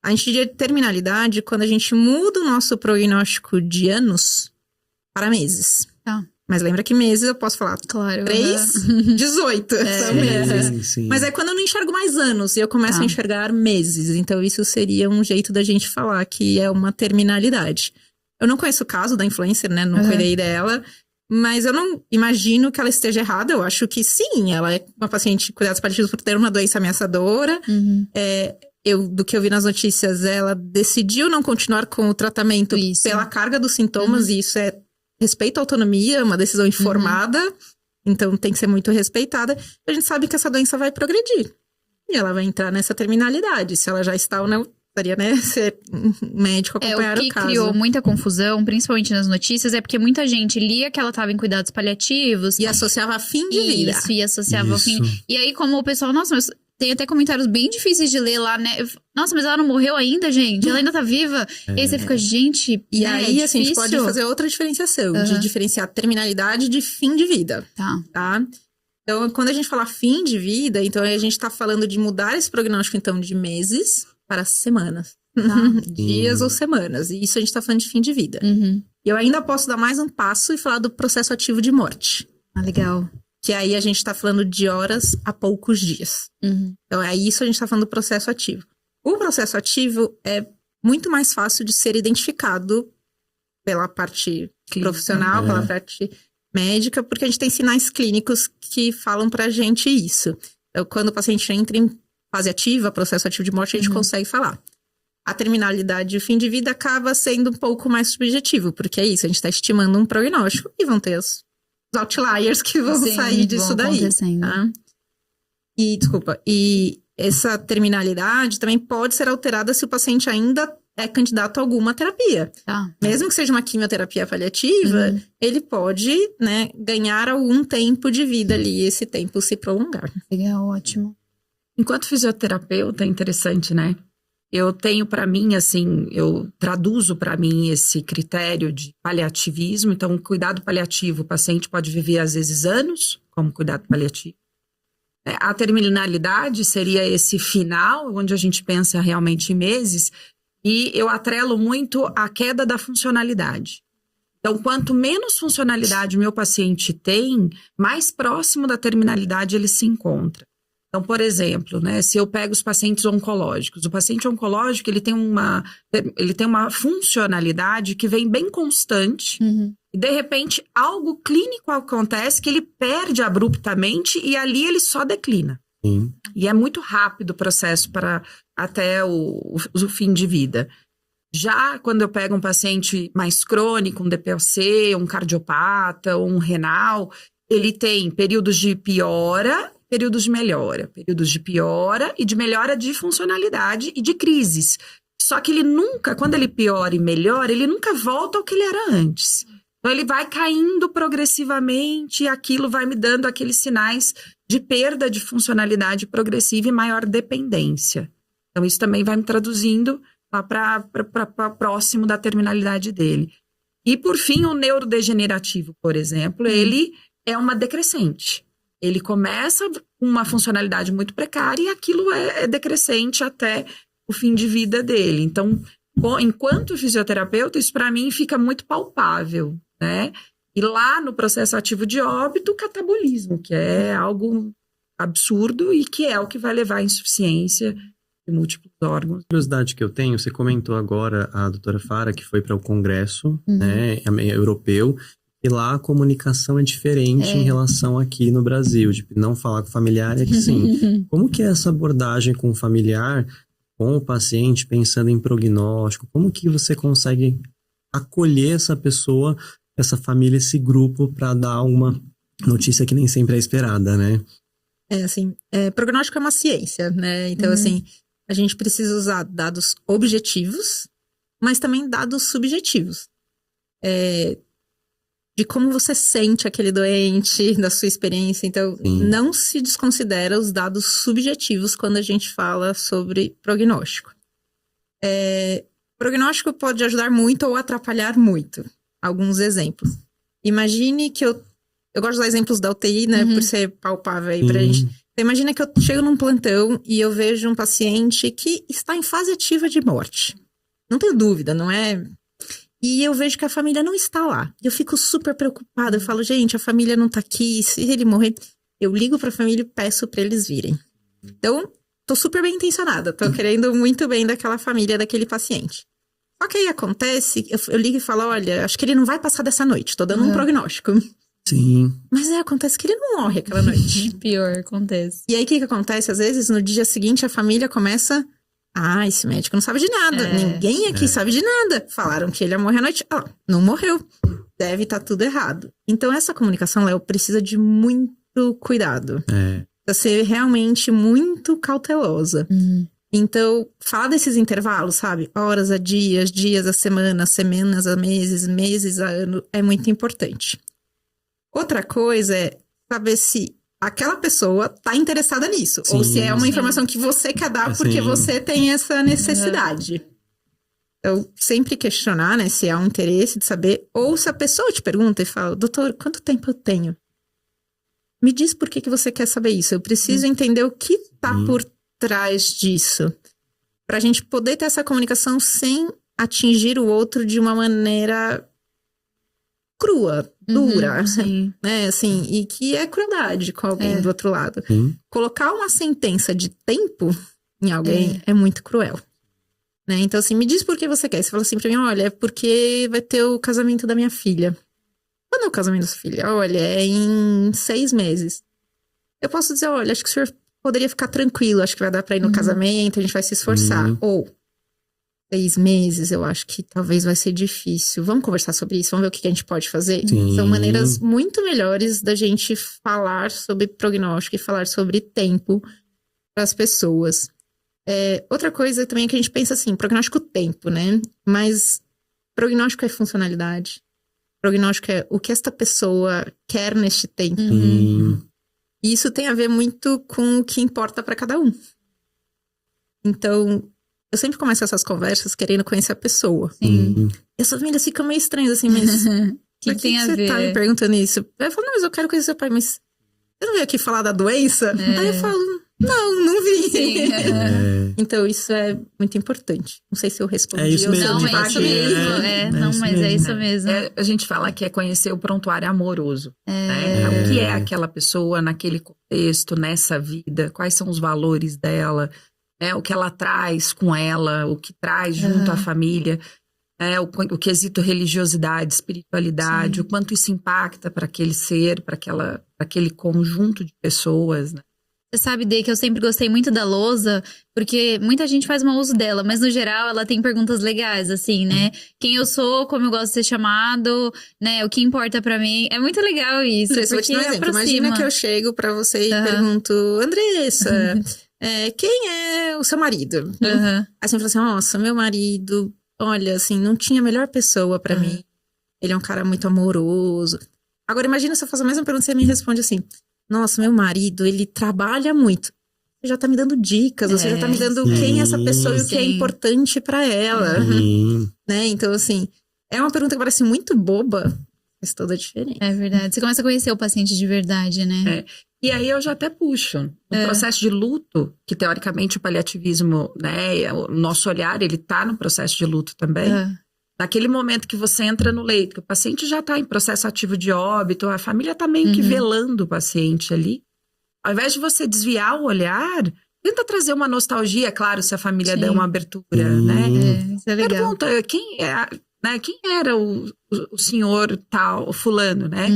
A gente diria terminalidade quando a gente muda o nosso prognóstico de anos para meses. Tá. Mas lembra que meses eu posso falar Claro. 3, 18 são meses. Sim. Mas é quando eu não enxergo mais anos e eu começo a enxergar meses. Então isso seria um jeito da gente falar que é uma terminalidade. Eu não conheço o caso da influencer, né? Não cuidei dela. Mas eu não imagino que ela esteja errada. Eu acho que sim, ela é uma paciente de cuidados paliativos por ter uma doença ameaçadora. Do que eu vi nas notícias, ela decidiu não continuar com o tratamento pela carga dos sintomas. E isso é respeito à autonomia, uma decisão informada, então tem que ser muito respeitada. A gente sabe que essa doença vai progredir. E ela vai entrar nessa terminalidade. Se ela já está ou não, precisaria, né, ser médico acompanhar o caso. O que criou muita confusão, principalmente nas notícias, é porque muita gente lia que ela estava em cuidados paliativos. E associava a fim de vida. Isso, e associava ao fim. E aí, como o pessoal, nossa, mas tem até comentários bem difíceis de ler lá, né? Nossa, mas ela não morreu ainda, gente? Ela ainda tá viva? E aí você fica, gente, e aí, assim, a gente pode fazer outra diferenciação, de diferenciar terminalidade de fim de vida. Tá? Então, quando a gente fala fim de vida, então a gente tá falando de mudar esse prognóstico, então, de meses para semanas. Dias ou semanas. E isso a gente tá falando de fim de vida. E eu ainda posso dar mais um passo e falar do processo ativo de morte. Legal. Que aí a gente tá falando de horas a poucos dias. Então, é isso a gente tá falando do processo ativo. O processo ativo é muito mais fácil de ser identificado pela parte profissional, pela parte médica, porque a gente tem sinais clínicos que falam pra gente isso. Então, quando o paciente entra em fase ativa, processo ativo de morte, a gente consegue falar. A terminalidade e o fim de vida acaba sendo um pouco mais subjetivo, porque é isso, a gente está estimando um prognóstico e vão ter os outliers que vão sair disso daí. Tá? E essa terminalidade também pode ser alterada se o paciente ainda é candidato a alguma terapia. Mesmo que seja uma quimioterapia paliativa, ele pode, né, ganhar algum tempo de vida ali, esse tempo se prolongar. É ótimo. Enquanto fisioterapeuta, é interessante, né? Eu tenho para mim, assim, eu traduzo para mim esse critério de paliativismo. Então, cuidado paliativo, o paciente pode viver às vezes anos como cuidado paliativo. A terminalidade seria esse final, onde a gente pensa realmente em meses, e eu atrelo muito a queda da funcionalidade. Então, quanto menos funcionalidade meu paciente tem, mais próximo da terminalidade ele se encontra. Então, por exemplo, né, se eu pego os pacientes oncológicos, o paciente oncológico ele tem uma funcionalidade que vem bem constante e, de repente, algo clínico acontece que ele perde abruptamente e ali ele só declina. E é muito rápido o processo para até o fim de vida. Já quando eu pego um paciente mais crônico, um DPOC, um cardiopata, um renal, ele tem períodos de piora, períodos de melhora, períodos de piora e de melhora de funcionalidade e de crises. Só que ele nunca, quando ele piora e melhora, ele nunca volta ao que ele era antes. Então ele vai caindo progressivamente e aquilo vai me dando aqueles sinais de perda de funcionalidade progressiva e maior dependência. Então isso também vai me traduzindo lá para próximo da terminalidade dele. E por fim, o neurodegenerativo, por exemplo, ele é uma decrescente. Ele começa com uma funcionalidade muito precária e aquilo é decrescente até o fim de vida dele. Então, enquanto fisioterapeuta, isso para mim fica muito palpável, né? E lá no processo ativo de óbito, o catabolismo, que é algo absurdo e que é o que vai levar à insuficiência de múltiplos órgãos. A curiosidade que eu tenho, você comentou agora a doutora Fara, que foi para o congresso né, europeu, e lá a comunicação é diferente em relação aqui no Brasil, de não falar com o familiar, é que sim. Como que é essa abordagem com o familiar, com o paciente, pensando em prognóstico? Como que você consegue acolher essa pessoa, essa família, esse grupo, para dar uma notícia que nem sempre é esperada, né? Prognóstico é uma ciência, né? Então, a gente precisa usar dados objetivos, mas também dados subjetivos. De como você sente aquele doente, da sua experiência. Então, não se desconsidera os dados subjetivos quando a gente fala sobre prognóstico. Prognóstico pode ajudar muito ou atrapalhar muito. Alguns exemplos. Imagine que eu gosto de usar exemplos da UTI, né, por ser palpável aí pra gente. Então, imagina que eu chego num plantão e eu vejo um paciente que está em fase ativa de morte. Não tenho dúvida, não é... E eu vejo que a família não está lá. Eu fico super preocupada. Eu falo, gente, a família não tá aqui. Se ele morrer, eu ligo pra família e peço pra eles virem. Então, tô super bem intencionada. Tô querendo muito bem daquela família, daquele paciente. Só que aí acontece, eu ligo e falo, olha, acho que ele não vai passar dessa noite. Tô dando um prognóstico. Sim. Mas aí acontece que ele não morre aquela noite. Pior, acontece. E aí o que acontece? Às vezes, no dia seguinte, a família começa... esse médico não sabe de nada. Ninguém aqui sabe de nada. Falaram que ele ia morrer à noite. Não morreu. Deve estar tudo errado. Então, essa comunicação, Léo, precisa de muito cuidado. Precisa ser realmente muito cautelosa. Então, falar desses intervalos, sabe? Horas a dias, dias a semana, semanas a meses, meses a ano, é muito importante. Outra coisa é saber se aquela pessoa tá interessada nisso. Ou se é uma informação que você quer dar porque você tem essa necessidade. Então, sempre questionar, né? Se há um interesse de saber. Ou se a pessoa te pergunta e fala, doutor, quanto tempo eu tenho? Me diz por que você quer saber isso. Eu preciso entender o que tá por trás disso. Pra gente poder ter essa comunicação sem atingir o outro de uma maneira crua, dura, né, assim, e que é crueldade com alguém do outro lado. Colocar uma sentença de tempo em alguém é muito cruel, né, então assim, me diz por que você quer, você fala assim pra mim, olha, é porque vai ter o casamento da minha filha. quando é o casamento da sua filha? Olha, é em 6 meses. Eu posso dizer, olha, acho que o senhor poderia ficar tranquilo, acho que vai dar pra ir no casamento, a gente vai se esforçar. Ou 6 meses, eu acho que talvez vai ser difícil. Vamos conversar sobre isso, vamos ver o que a gente pode fazer. Sim. São maneiras muito melhores da gente falar sobre prognóstico e falar sobre tempo para as pessoas. Outra coisa também é que a gente pensa assim, prognóstico tempo, né? Mas prognóstico é funcionalidade. Prognóstico é o que esta pessoa quer neste tempo. E isso tem a ver muito com o que importa para cada um. Então, eu sempre começo essas conversas querendo conhecer a pessoa. Sim. E as famílias ficam meio estranhas, assim, mas... que tem a ver? Você tá me perguntando isso? Eu falo, não, mas eu quero conhecer seu pai, mas... Você não veio aqui falar da doença? Aí eu falo, não vim. Sim. Então, isso é muito importante. Não sei se eu respondi. É isso mesmo. Não, de é isso fato, mesmo. Não, isso mas mesmo. é isso mesmo. A gente fala que é conhecer o prontuário amoroso. Né? O que é aquela pessoa naquele contexto, nessa vida? Quais são os valores dela? O que ela traz com ela? O que traz junto à família? O quesito religiosidade, espiritualidade, o quanto isso impacta para aquele ser, para aquele conjunto de pessoas, né? Você sabe, Dê, que eu sempre gostei muito da lousa, porque muita gente faz mau uso dela, mas no geral ela tem perguntas legais, assim, né? Quem eu sou, como eu gosto de ser chamado, né? O que importa pra mim. É muito legal isso, Andressa, vou te porque dar um exemplo. aproxima. Imagina que eu chego pra você e pergunto, Andressa, quem é o seu marido? Aí você fala assim, nossa, meu marido, olha, assim, não tinha a melhor pessoa pra mim. Ele é um cara muito amoroso. Agora, imagina se eu faço a mesma pergunta e você me responde assim, nossa, meu marido, ele trabalha muito. Você já tá me dando dicas, você já tá me dando quem é essa pessoa e o que é importante pra ela. Né? Então, assim, é uma pergunta que parece muito boba, faz toda a diferença. É verdade. Você começa a conhecer o paciente de verdade, né? E aí eu já até puxo. No processo de luto, que teoricamente o paliativismo, né, o nosso olhar, ele tá no processo de luto também. Naquele momento que você entra no leito, que o paciente já tá em processo ativo de óbito, a família tá meio que velando o paciente ali. Ao invés de você desviar o olhar, tenta trazer uma nostalgia, claro, se a família der uma abertura, né? Isso é legal. Pergunta, quem era o senhor tal, o fulano, né?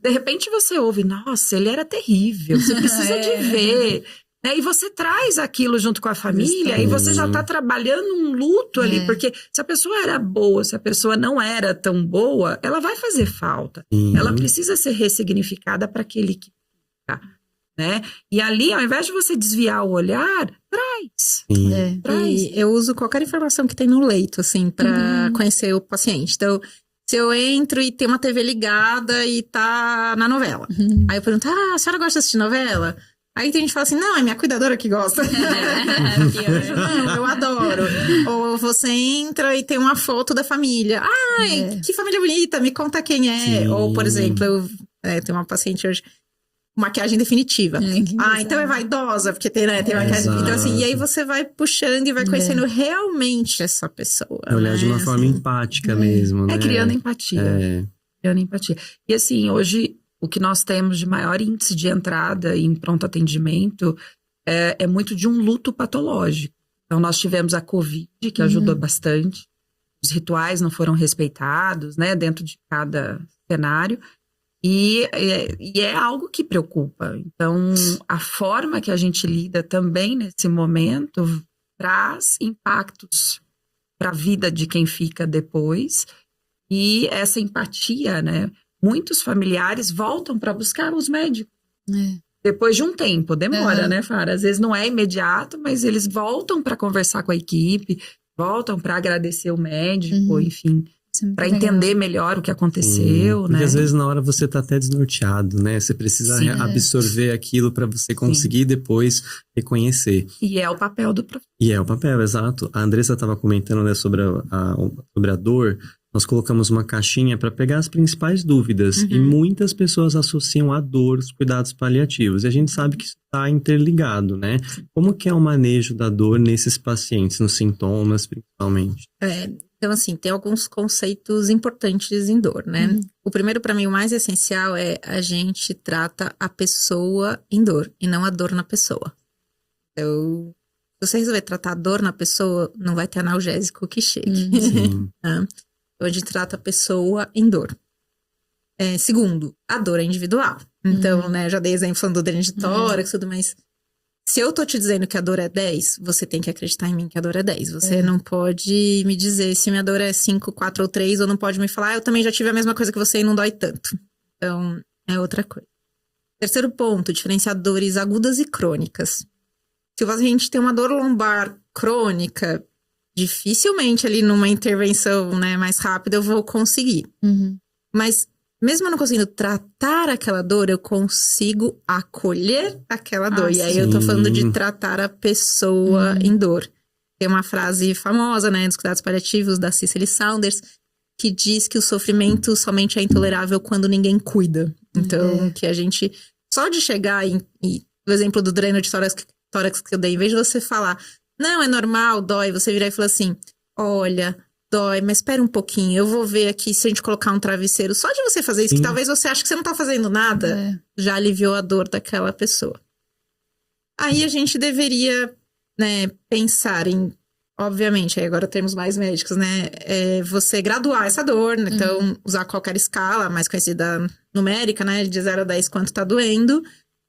De repente você ouve, nossa, ele era terrível, você precisa de ver. Né? E você traz aquilo junto com a família e você já tá trabalhando um luto ali, porque se a pessoa era boa, se a pessoa não era tão boa, ela vai fazer falta. Ela precisa ser ressignificada para aquele que fica, né? E ali, ao invés de você desviar o olhar, traz. E eu uso qualquer informação que tem no leito, assim, pra conhecer o paciente. Então, se eu entro e tem uma TV ligada e tá na novela. Aí eu pergunto, a senhora gosta de assistir novela? Aí tem gente que fala assim, não, é minha cuidadora que gosta. Não, eu adoro. Ou você entra e tem uma foto da família. Ai, que família bonita, me conta quem é. Ou, por exemplo, eu tenho uma paciente hoje, maquiagem definitiva. Então é vaidosa, porque tem maquiagem. Então, assim, e aí você vai puxando e vai conhecendo realmente essa pessoa. Olhar de uma forma empática mesmo, né? Criando empatia. Criando empatia. E assim, hoje, o que nós temos de maior índice de entrada em pronto atendimento é muito de um luto patológico. Então, nós tivemos a Covid, que ajudou bastante. Os rituais não foram respeitados, né, dentro de cada cenário. E é algo que preocupa. Então, a forma que a gente lida também nesse momento traz impactos para a vida de quem fica depois. E essa empatia, né? Muitos familiares voltam para buscar os médicos. Depois de um tempo, demora, né, Fara? Às vezes não é imediato, mas eles voltam para conversar com a equipe, voltam para agradecer o médico, enfim, para entender melhor o que aconteceu, né? Porque às vezes na hora você tá até desnorteado, né? Você precisa absorver aquilo para você conseguir depois reconhecer. E é o papel do profissional. E é o papel, exato. A Andressa estava comentando, né, sobre a dor. Nós colocamos uma caixinha para pegar as principais dúvidas e muitas pessoas associam a dor os cuidados paliativos. E a gente sabe que isso está interligado, né? Como que é o manejo da dor nesses pacientes, nos sintomas principalmente? Então, assim, tem alguns conceitos importantes em dor, né? O primeiro, para mim, o mais essencial é a gente trata a pessoa em dor e não a dor na pessoa. Então, se você resolver tratar a dor na pessoa, não vai ter analgésico que chegue. Então, a gente trata a pessoa em dor. Segundo, a dor é individual. Então, né, já dei exemplo falando do dreno de tórax e tudo mais. Se eu tô te dizendo que a dor é 10, você tem que acreditar em mim que a dor é 10. Você não pode me dizer se minha dor é 5, 4 ou 3, ou não pode me falar, eu também já tive a mesma coisa que você e não dói tanto. Então, é outra coisa. Terceiro ponto, diferenciar dores agudas e crônicas. Se a gente tem uma dor lombar crônica, dificilmente ali numa intervenção, né, mais rápida eu vou conseguir. Mas mesmo eu não conseguindo tratar aquela dor, eu consigo acolher aquela dor. E aí eu tô falando de tratar a pessoa em dor. Tem uma frase famosa, né, dos cuidados paliativos, da Cicely Saunders, que diz que o sofrimento somente é intolerável quando ninguém cuida. Então, que a gente... Só de chegar o exemplo do dreno de tórax que eu dei, em vez de você falar, não, é normal, dói, você virar e falar assim, olha... Dói, mas espera um pouquinho, eu vou ver aqui se a gente colocar um travesseiro. Só de você fazer isso, que talvez você ache que você não tá fazendo nada, já aliviou a dor daquela pessoa. Aí a gente deveria, né, pensar em, obviamente, aí agora temos mais médicos, né, você graduar essa dor, né, então usar qualquer escala, mais conhecida numérica, né, de 0 a 10 quanto tá doendo,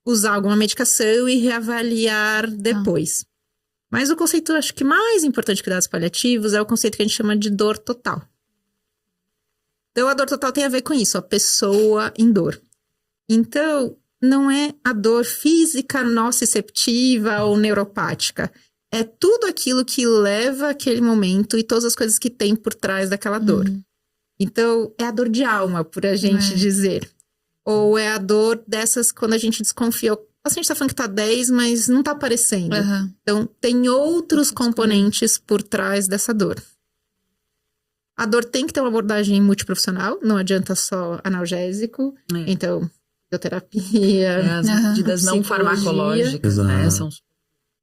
usar alguma medicação e reavaliar depois. Mas o conceito, acho que mais importante de cuidados paliativos é o conceito que a gente chama de dor total. Então, a dor total tem a ver com isso, a pessoa em dor. Então, não é a dor física, nociceptiva ou neuropática. É tudo aquilo que leva aquele momento e todas as coisas que tem por trás daquela dor. Então, é a dor de alma, por a gente dizer. Ou é a dor dessas quando a gente desconfia. O paciente tá falando que tá 10, mas não tá aparecendo. Então, tem outros componentes por trás dessa dor. A dor tem que ter uma abordagem multiprofissional, não adianta só analgésico. Então, fisioterapia, as medidas não farmacológicas, né?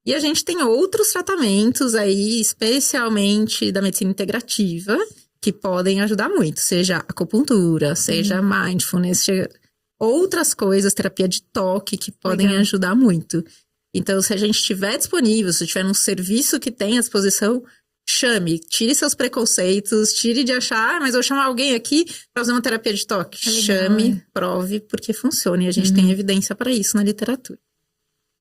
E a gente tem outros tratamentos aí, especialmente da medicina integrativa, que podem ajudar muito. Seja acupuntura, seja mindfulness, outras coisas, terapia de toque, que podem ajudar muito. Então, se a gente estiver disponível, se tiver um serviço que tem à disposição, chame, tire seus preconceitos, tire de achar, mas eu vou chamar alguém aqui para fazer uma terapia de toque. Chame, prove, porque funciona. E a gente tem evidência para isso na literatura.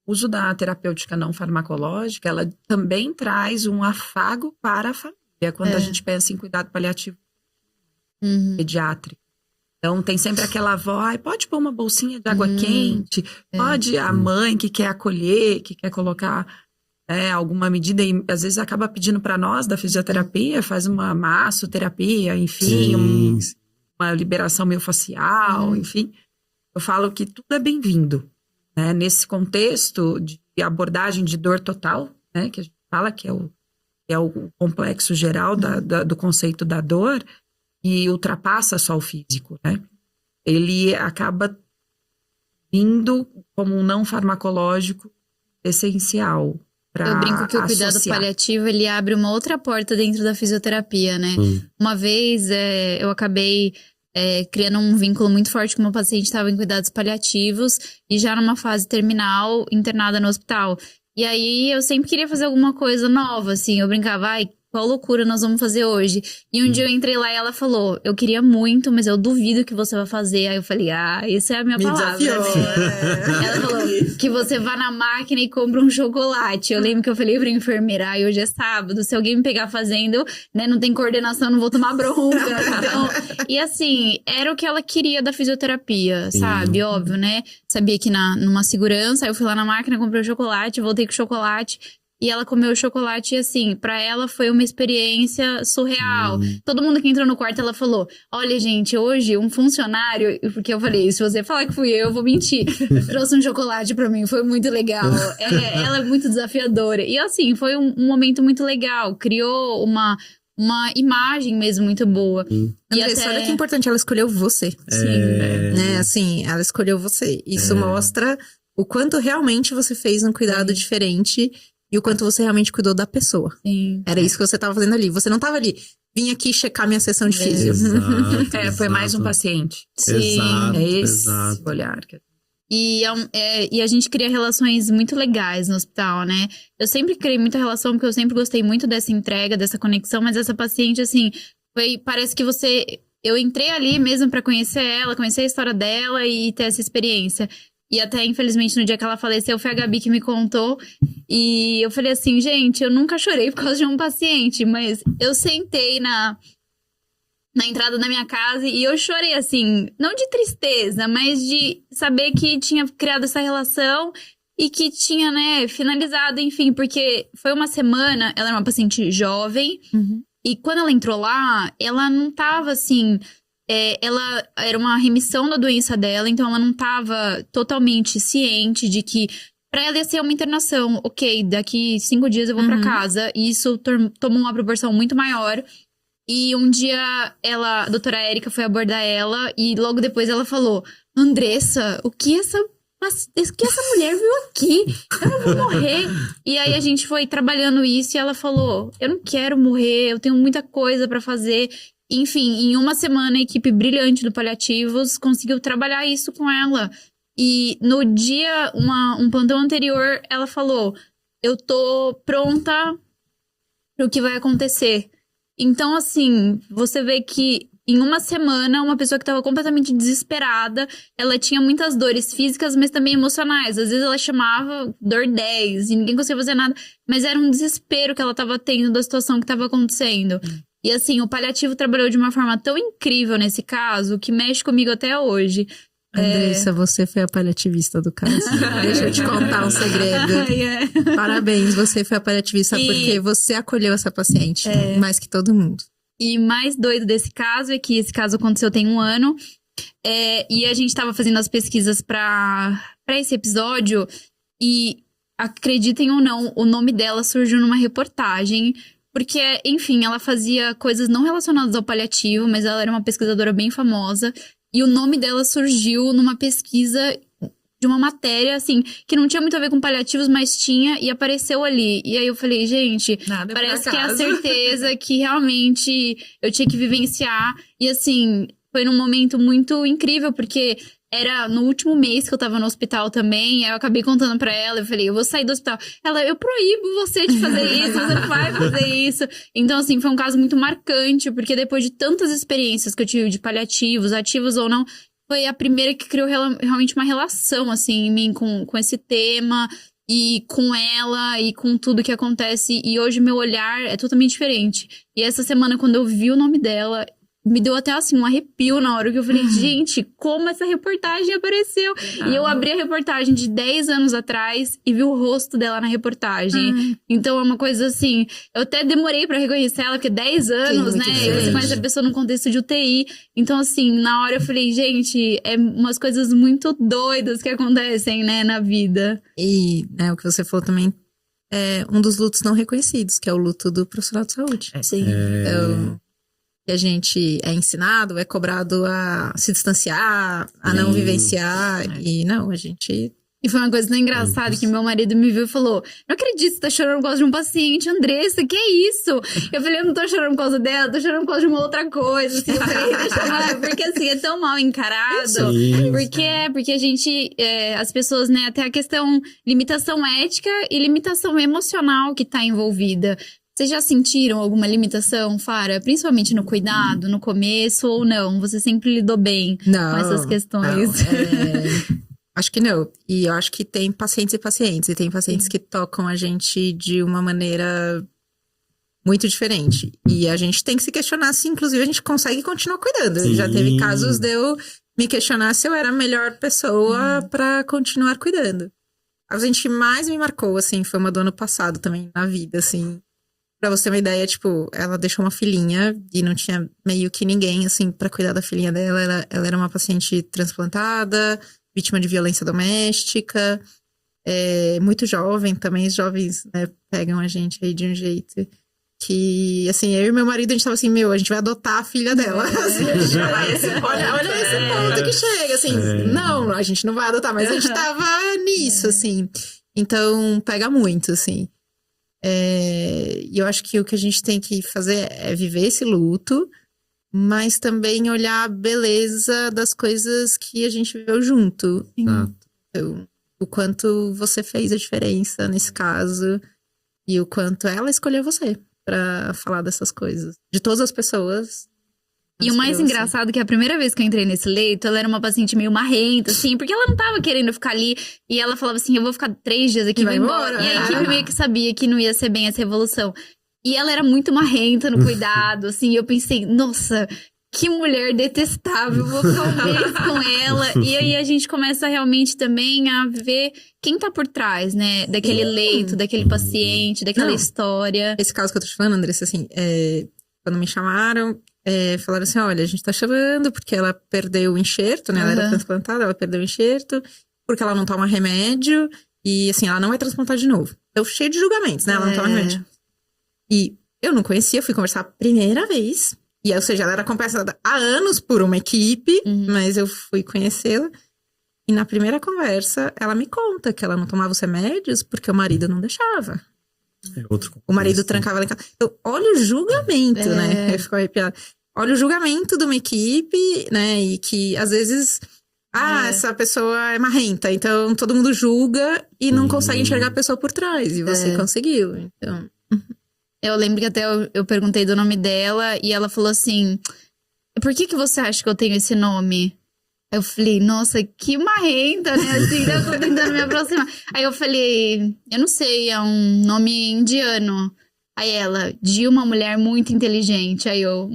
O uso da terapêutica não farmacológica, ela também traz um afago para a família, quando a gente pensa em cuidado paliativo pediátrico. Então, tem sempre aquela avó, pode pôr uma bolsinha de água quente, pode a mãe que quer acolher, que quer colocar alguma medida, e às vezes acaba pedindo para nós da fisioterapia, faz uma massoterapia, enfim, uma liberação miofascial, enfim. Eu falo que tudo é bem-vindo, né? Nesse contexto de abordagem de dor total, né? Que a gente fala que é o complexo geral do conceito da dor, e ultrapassa só o físico, né? Ele acaba vindo como um não farmacológico essencial para Eu brinco que o cuidado paliativo, ele abre uma outra porta dentro da fisioterapia, né? Uma vez eu acabei criando um vínculo muito forte com uma paciente que estava em cuidados paliativos e já numa fase terminal, internada no hospital. E aí eu sempre queria fazer alguma coisa nova, assim, eu brincava, qual loucura nós vamos fazer hoje? E um dia eu entrei lá e ela falou, eu queria muito, mas eu duvido que você vai fazer. Aí eu falei, essa é a minha palavra. Ela falou que você vá na máquina e compra um chocolate. Eu lembro que eu falei pra enfermeira, hoje é sábado, se alguém me pegar fazendo, né, não tem coordenação, não vou tomar bronca. Então, e assim, era o que ela queria da fisioterapia, sabe? Óbvio, né? Sabia que numa segurança, aí eu fui lá na máquina, comprei o chocolate, voltei com o chocolate. E ela comeu o chocolate e assim, pra ela foi uma experiência surreal. Todo mundo que entrou no quarto, ela falou, olha gente, hoje um funcionário, porque eu falei, se você falar que fui eu vou mentir, trouxe um chocolate pra mim, foi muito legal. Ela é muito desafiadora. E assim, foi um momento muito legal, criou uma imagem mesmo muito boa. E olha que importante, ela escolheu você. Né? Assim, ela escolheu você. Isso mostra o quanto realmente você fez um cuidado diferente e o quanto você realmente cuidou da pessoa. Era isso que você estava fazendo ali. Você não estava ali, vim aqui checar minha sessão de físio. Foi mais um paciente. Esse olhar. E a gente cria relações muito legais no hospital, né? Eu sempre criei muita relação, porque eu sempre gostei muito dessa entrega, dessa conexão. Mas essa paciente, assim, parece que você eu entrei ali mesmo pra conhecer ela, conhecer a história dela e ter essa experiência. E até, infelizmente, no dia que ela faleceu, foi a Gabi que me contou. E eu falei assim, gente, eu nunca chorei por causa de um paciente, mas eu sentei na entrada da minha casa e eu chorei, assim, não de tristeza, mas de saber que tinha criado essa relação e que tinha, né, finalizado, enfim, porque foi uma semana, ela era uma paciente jovem, e quando ela entrou lá, ela não tava, assim, ela era uma remissão da doença dela, então ela não tava totalmente ciente de que pra ela ia ser uma internação, ok, daqui 5 dias eu vou pra casa, e isso tomou uma proporção muito maior. E um dia a doutora Érica foi abordar ela e logo depois ela falou: Andressa, o que essa mulher viu aqui? Eu não vou morrer. E aí a gente foi trabalhando isso e ela falou: eu não quero morrer, eu tenho muita coisa pra fazer. Enfim, em uma semana a equipe brilhante do Paliativos conseguiu trabalhar isso com ela. E no dia, um plantão anterior, ela falou: eu tô pronta pro que vai acontecer. Então, assim, você vê que em uma semana, uma pessoa que estava completamente desesperada, ela tinha muitas dores físicas, mas também emocionais. Às vezes ela chamava dor 10 e ninguém conseguia fazer nada, mas era um desespero que ela estava tendo da situação que estava acontecendo. E assim, o Paliativo trabalhou de uma forma tão incrível nesse caso, que mexe comigo até hoje. Andressa, você foi a paliativista do caso. Deixa eu te contar um segredo. Parabéns, você foi a paliativista porque você acolheu essa paciente mais que todo mundo. E mais doido desse caso é que esse caso aconteceu tem 1 ano. E a gente tava fazendo as pesquisas pra esse episódio. E acreditem ou não, o nome dela surgiu numa reportagem. Porque, enfim, ela fazia coisas não relacionadas ao paliativo, mas ela era uma pesquisadora bem famosa. E o nome dela surgiu numa pesquisa de uma matéria, assim, que não tinha muito a ver com paliativos, mas tinha, e apareceu ali. E aí eu falei, gente, Nada parece que é a certeza que realmente eu tinha que vivenciar. E assim, foi num momento muito incrível, porque era no último mês que eu tava no hospital também, aí eu acabei contando pra ela, eu falei, eu vou sair do hospital. Ela, eu proíbo você de fazer isso, você não vai fazer isso. Então, assim, foi um caso muito marcante, porque depois de tantas experiências que eu tive de paliativos, ativos ou não, foi a primeira que criou realmente uma relação, assim, em mim com esse tema, e com ela, e com tudo que acontece. E hoje meu olhar é totalmente diferente. E essa semana, quando eu vi o nome dela, me deu até, assim, um arrepio na hora que eu falei, gente, como essa reportagem apareceu? E eu abri a reportagem de 10 anos atrás e vi o rosto dela na reportagem. Então, é uma coisa assim, eu até demorei pra reconhecer ela, porque 10 anos, né? E você conhece a pessoa num contexto de UTI. Então, assim, na hora eu falei, gente, é umas coisas muito doidas que acontecem, né, na vida. E, né, o que você falou também é um dos lutos não reconhecidos, que é o luto do profissional de saúde. Sim. Então, que a gente é ensinado, é cobrado a se distanciar, a não vivenciar. E não, a gente... E foi uma coisa tão engraçada que meu marido me viu e falou, não acredito que você tá chorando por causa de um paciente, Andressa, que é isso? Eu falei, eu não tô chorando por causa dela, tô chorando por causa de uma outra coisa. Assim, eu falei, porque assim, é tão mal encarado. Sim. Porque a gente, as pessoas, né, até a questão limitação ética e limitação emocional que tá envolvida. Vocês já sentiram alguma limitação, Fara? Principalmente no cuidado, no começo, ou não? Você sempre lidou bem com essas questões? Acho que não. E eu acho que tem pacientes e pacientes. E tem pacientes que tocam a gente de uma maneira muito diferente. E a gente tem que se questionar se, inclusive, a gente consegue continuar cuidando. Sim. Já teve casos de eu me questionar se eu era a melhor pessoa pra continuar cuidando. A gente que mais me marcou, assim, foi uma do ano passado também, na vida, assim. Pra você ter uma ideia, tipo, ela deixou uma filhinha e não tinha meio que ninguém, assim, pra cuidar da filhinha dela. Ela era uma paciente transplantada, vítima de violência doméstica, muito jovem também. Os jovens, né, pegam a gente aí de um jeito que, assim, eu e meu marido, a gente tava assim, a gente vai adotar a filha dela. Assim, olha esse ponto que chega, assim. Não, a gente não vai adotar, mas a gente tava nisso, assim. Então, pega muito, assim. E eu acho que o que a gente tem que fazer é viver esse luto, mas também olhar a beleza das coisas que a gente viveu junto. Então, o quanto você fez a diferença nesse caso e o quanto ela escolheu você pra falar dessas coisas. De todas as pessoas, E o mais engraçado é que a primeira vez que eu entrei nesse leito, ela era uma paciente meio marrenta, assim, porque ela não tava querendo ficar ali. E ela falava assim, eu vou ficar 3 dias aqui e vou embora. E a equipe meio que sabia que não ia ser bem essa evolução. E ela era muito marrenta no cuidado, assim, e eu pensei, nossa, que mulher detestável, vou ficar um mês com ela. E aí a gente começa realmente também a ver quem tá por trás, né, daquele leito, daquele paciente, daquela história. Esse caso que eu tô te falando, Andressa, assim, quando me chamaram, falaram assim, olha, a gente tá chamando porque ela perdeu o enxerto, né, ela era transplantada, ela perdeu o enxerto, porque ela não toma remédio, e assim, ela não vai transplantar de novo. Então, cheio de julgamentos, né, ela não toma remédio. E eu não conhecia, fui conversar a primeira vez. E, ou seja, ela era acompanhada há anos por uma equipe, mas eu fui conhecê-la. E na primeira conversa, ela me conta que ela não tomava os remédios porque o marido não deixava. O marido trancava ela em casa. Então, olha o julgamento, né? Eu fico arrepiada. Olha o julgamento de uma equipe, né? E que, às vezes, essa pessoa é marrenta. Então, todo mundo julga e não consegue enxergar a pessoa por trás. E você conseguiu, então... Eu lembro que até eu perguntei do nome dela e ela falou assim, por que você acha que eu tenho esse nome? Eu falei, nossa, que marrenta, né? Assim, eu tô tentando me aproximar. Aí eu falei, eu não sei, é um nome indiano. Aí ela, de uma mulher muito inteligente. Aí eu,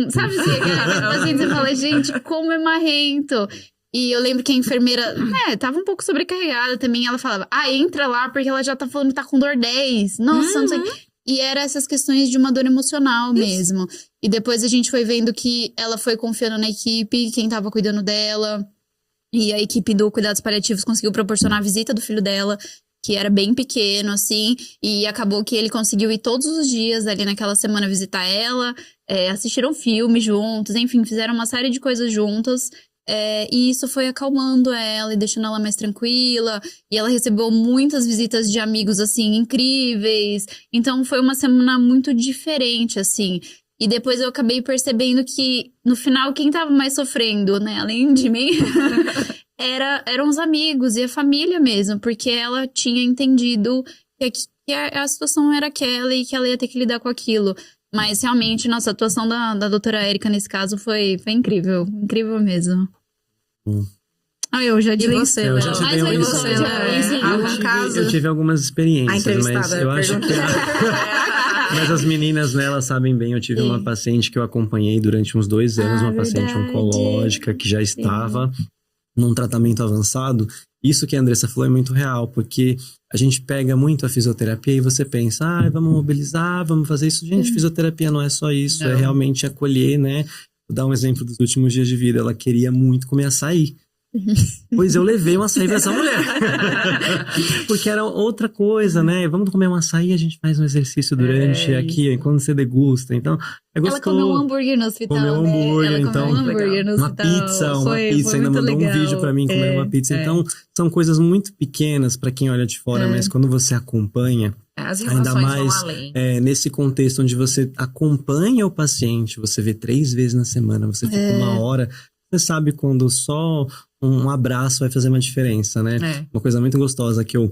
sabe assim, aquela paciente, você fala, gente, como é marrento. E eu lembro que a enfermeira, tava um pouco sobrecarregada também. Ela falava, entra lá porque ela já tá falando que tá com dor 10. Nossa, não sei. E era essas questões de uma dor emocional mesmo. E depois a gente foi vendo que ela foi confiando na equipe, quem tava cuidando dela. E a equipe do Cuidados Paliativos conseguiu proporcionar a visita do filho dela, que era bem pequeno, assim. E acabou que ele conseguiu ir todos os dias ali naquela semana visitar ela. Assistiram filme juntos, enfim, fizeram uma série de coisas juntas. E isso foi acalmando ela e deixando ela mais tranquila. E ela recebeu muitas visitas de amigos, assim, incríveis. Então, foi uma semana muito diferente, assim. E depois eu acabei percebendo que, no final, quem tava mais sofrendo, né? Além de mim, eram os amigos e a família mesmo. Porque ela tinha entendido que a situação era aquela e que ela ia ter que lidar com aquilo. Mas, realmente, nossa, a atuação da doutora Érica, nesse caso, foi incrível. Incrível mesmo. Eu já disse você, eu já tive eu tive algumas experiências, mas eu acho que mas as meninas, né, elas sabem bem. Eu tive uma paciente que eu acompanhei durante uns 2 anos, uma paciente oncológica que já estava num tratamento avançado. Isso que a Andressa falou é muito real, porque a gente pega muito a fisioterapia e você pensa, vamos mobilizar, vamos fazer isso. Gente, fisioterapia não é só isso, é realmente acolher, né? Vou dar um exemplo dos últimos dias de vida. Ela queria muito comer açaí. Pois eu levei um açaí pra essa mulher. Porque era outra coisa, né? Vamos comer um açaí, a gente faz um exercício durante aqui, enquanto você degusta. Então, é gostoso. Ela comeu um hambúrguer no hospital. Comeu um hambúrguer, ela então. Comeu um hambúrguer no uma hospital. Pizza, ainda mandou legal. Um vídeo pra mim comer uma pizza. Então, são coisas muito pequenas pra quem olha de fora, mas quando você acompanha, as ainda mais vão além. Nesse contexto onde você acompanha o paciente, você vê 3 vezes na semana, você fica 1 hora. Você sabe quando só um abraço vai fazer uma diferença, né? Uma coisa muito gostosa que eu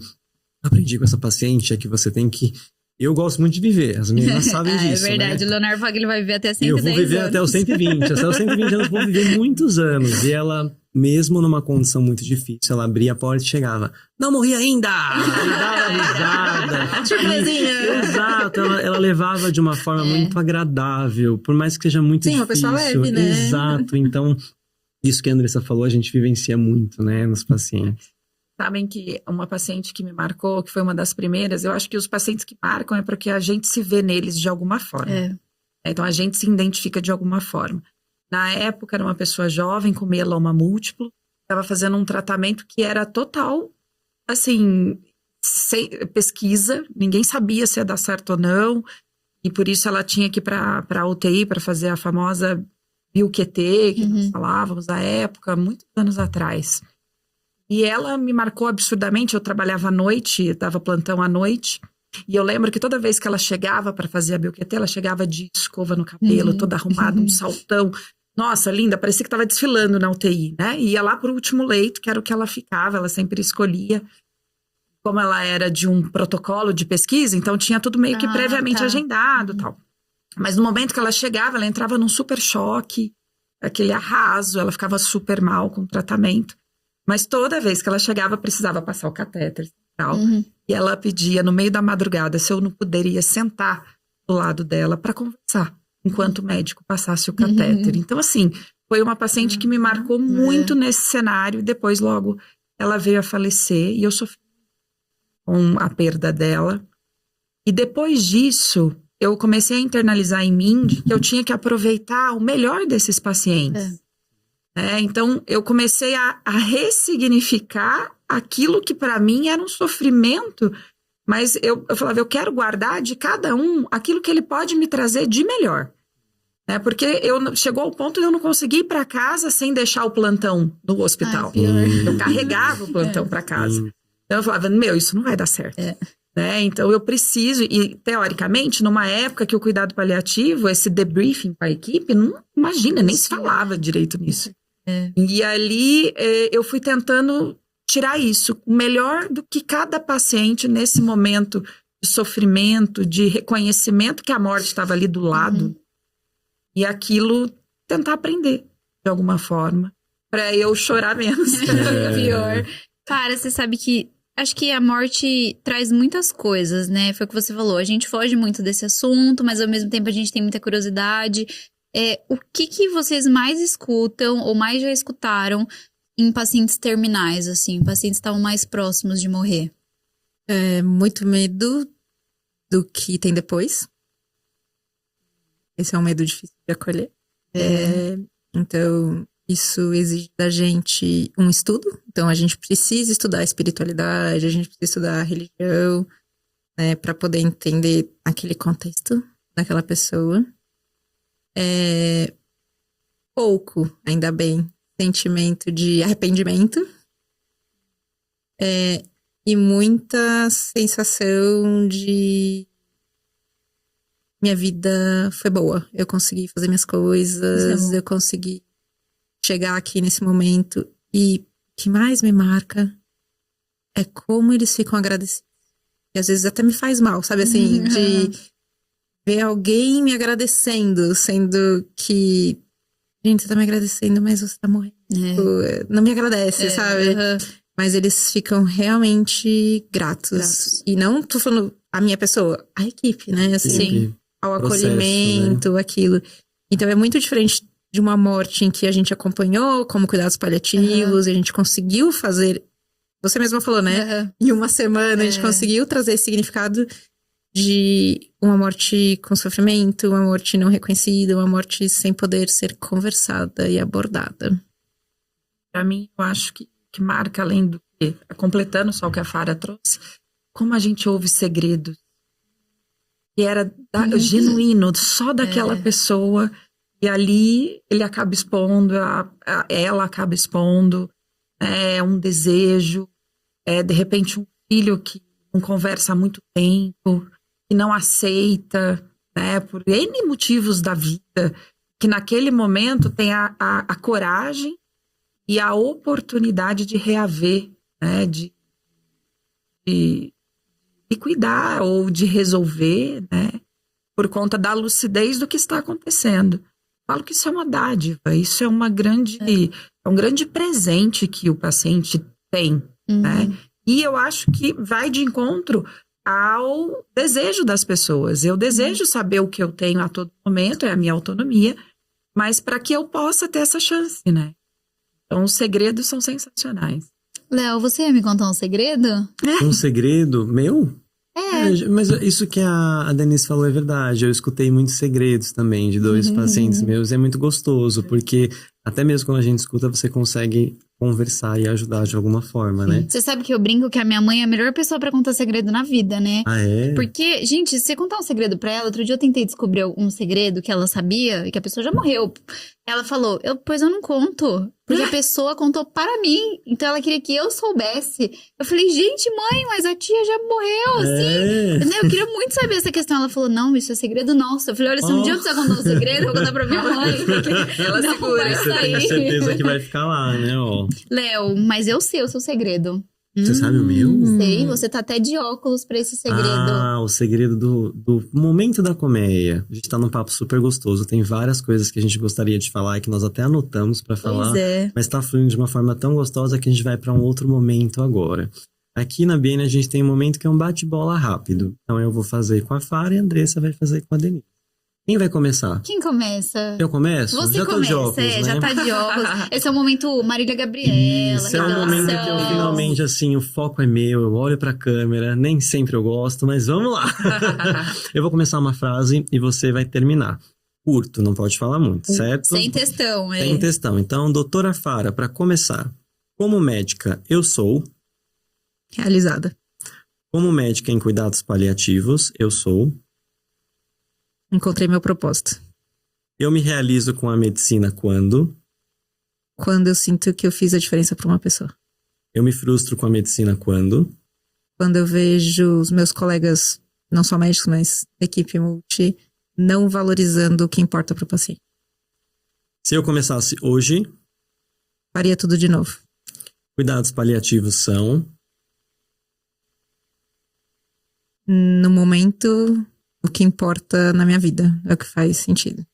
aprendi com essa paciente é que você tem que... Eu gosto muito de viver, as meninas sabem disso, É verdade, né? O Leonardo fala que ele vai viver até 110 anos. Eu vou viver até os 120. Até os 120 anos eu vou viver muitos anos. E ela, mesmo numa condição muito difícil, ela abria a porta e chegava. Não morri ainda! E dava risada. Surpresinha! Exato, ela levava de uma forma muito agradável, por mais que seja muito difícil. Uma pessoa leve, né? Exato, então... Isso que a Andressa falou, a gente vivencia muito, né, nos pacientes. Sabem que uma paciente que me marcou, que foi uma das primeiras, eu acho que os pacientes que marcam é porque a gente se vê neles de alguma forma. Então, a gente se identifica de alguma forma. Na época, era uma pessoa jovem com mieloma múltiplo, estava fazendo um tratamento que era total, assim, sem pesquisa, ninguém sabia se ia dar certo ou não, e por isso ela tinha que ir para a UTI para fazer a famosa BioQT, que nós falávamos à época, muitos anos atrás. E ela me marcou absurdamente. Eu trabalhava à noite, dava plantão à noite. E eu lembro que toda vez que ela chegava para fazer a BioQT, ela chegava de escova no cabelo, toda arrumada, um saltão. Nossa, linda, parecia que estava desfilando na UTI, né? E ia lá pro último leito, que era o que ela ficava, ela sempre escolhia. Como ela era de um protocolo de pesquisa, então tinha tudo meio que previamente agendado e tal. Mas no momento que ela chegava, ela entrava num super choque, aquele arraso, ela ficava super mal com o tratamento. Mas toda vez que ela chegava, precisava passar o catéter central. E ela pedia, no meio da madrugada, se eu não poderia sentar do lado dela para conversar, enquanto o médico passasse o catéter. Então, assim, foi uma paciente que me marcou muito nesse cenário. Depois, logo, ela veio a falecer e eu sofri com a perda dela. E depois disso, eu comecei a internalizar em mim que eu tinha que aproveitar o melhor desses pacientes. Então, eu comecei a ressignificar aquilo que para mim era um sofrimento, mas eu falava, eu quero guardar de cada um aquilo que ele pode me trazer de melhor. Porque chegou ao ponto de eu não conseguir ir para casa sem deixar o plantão no hospital. Eu carregava o plantão para casa. Então, eu falava, isso não vai dar certo. Então, eu preciso, e teoricamente, numa época que o cuidado paliativo, esse debriefing com a equipe, não imagina, nem se falava direito nisso. E ali, eu fui tentando tirar isso, o melhor do que cada paciente, nesse momento de sofrimento, de reconhecimento que a morte estava ali do lado, e aquilo, tentar aprender, de alguma forma, para eu chorar menos. Pior. Cara, você sabe que acho que a morte traz muitas coisas, né? Foi o que você falou. A gente foge muito desse assunto, mas ao mesmo tempo a gente tem muita curiosidade. O que vocês mais escutam ou mais já escutaram em pacientes terminais, assim? Pacientes que estavam mais próximos de morrer? Muito medo do que tem depois. Esse é um medo difícil de acolher. Então, isso exige da gente um estudo. Então, a gente precisa estudar a espiritualidade, a gente precisa estudar a religião, para poder entender aquele contexto daquela pessoa. Pouco, ainda bem, sentimento de arrependimento. E muita sensação de minha vida foi boa. Eu consegui fazer minhas coisas, eu consegui chegar aqui nesse momento. E o que mais me marca é como eles ficam agradecidos. E às vezes até me faz mal, sabe assim, de ver alguém me agradecendo, sendo que, gente, você tá me agradecendo, mas você tá morrendo. Não me agradece, sabe? Mas eles ficam realmente gratos. E não tô falando a minha pessoa, a equipe, né? Assim, ao acolhimento, né? Aquilo. Então é muito diferente de uma morte em que a gente acompanhou como cuidados paliativos, e a gente conseguiu fazer, você mesma falou, né? Em uma semana a gente conseguiu trazer esse significado de uma morte com sofrimento, uma morte não reconhecida, uma morte sem poder ser conversada e abordada. Para mim, eu acho que marca, além do que, completando só o que a Fara trouxe, como a gente ouve segredos. Que era genuíno, só daquela pessoa. E ali ele acaba expondo, ela acaba expondo, um desejo, de repente um filho que não conversa há muito tempo, que não aceita, por N motivos da vida, que naquele momento tem a coragem e a oportunidade de reaver, de cuidar ou de resolver, por conta da lucidez do que está acontecendo. Falo que isso é uma dádiva, isso é um grande presente que o paciente tem, E eu acho que vai de encontro ao desejo das pessoas. Eu desejo saber o que eu tenho a todo momento, é a minha autonomia, mas para que eu possa ter essa chance, Então, os segredos são sensacionais. Léo, você ia me contar um segredo? Um segredo meu? Mas isso que a Denise falou é verdade. Eu escutei muitos segredos também de 2 pacientes meus. É muito gostoso, porque até mesmo quando a gente escuta, você consegue conversar e ajudar de alguma forma, né? Você sabe que eu brinco que a minha mãe é a melhor pessoa pra contar segredo na vida, né? Ah, é? Porque, gente, se você contar um segredo pra ela, outro dia eu tentei descobrir um segredo que ela sabia e que a pessoa já morreu. Ela falou, pois eu não conto. Porque a pessoa contou para mim. Então ela queria que eu soubesse. Eu falei, gente, mãe, mas a tia já morreu, assim. Entendeu? Eu queria muito saber essa questão. Ela falou, não, isso é segredo nosso. Eu falei, olha, se um dia eu precisar contar um segredo, eu vou contar pra minha mãe. Ela segura. Você tem certeza que vai ficar lá, né? Léo, mas eu sei o seu segredo. Você sabe o meu? Sei, você tá até de óculos pra esse segredo. Ah, o segredo do momento da colmeia. A gente tá num papo super gostoso. Tem várias coisas que a gente gostaria de falar e que nós até anotamos pra falar. Pois é. Mas tá fluindo de uma forma tão gostosa que a gente vai pra um outro momento agora. Aqui na BN a gente tem um momento que é um bate-bola rápido. Então eu vou fazer com a Fara e a Andressa vai fazer com a Denise. Quem vai começar? Quem começa? Eu começo? Você já começa, tô de óculos, né? já tá de óculos. Esse é o momento Marília Gabriela, Isso, é um momento que eu revelação. finalmente, assim, o foco é meu, eu olho pra câmera, nem sempre eu gosto, mas vamos lá. Eu vou começar uma frase e você vai terminar. Curto, não pode falar muito, certo? Sem textão, é. Sem textão. Então, doutora Fara, pra começar. Como médica, eu sou... Realizada. Como médica em cuidados paliativos, eu sou... Encontrei meu propósito. Eu me realizo com a medicina quando... Quando eu sinto que eu fiz a diferença pra uma pessoa. Eu me frustro com a medicina quando... Quando eu vejo os meus colegas, não só médicos, mas equipe multi, não valorizando o que importa pro paciente. Se eu começasse hoje, Faria tudo de novo. cuidados paliativos são... No momento, o que importa na minha vida. É o que faz sentido.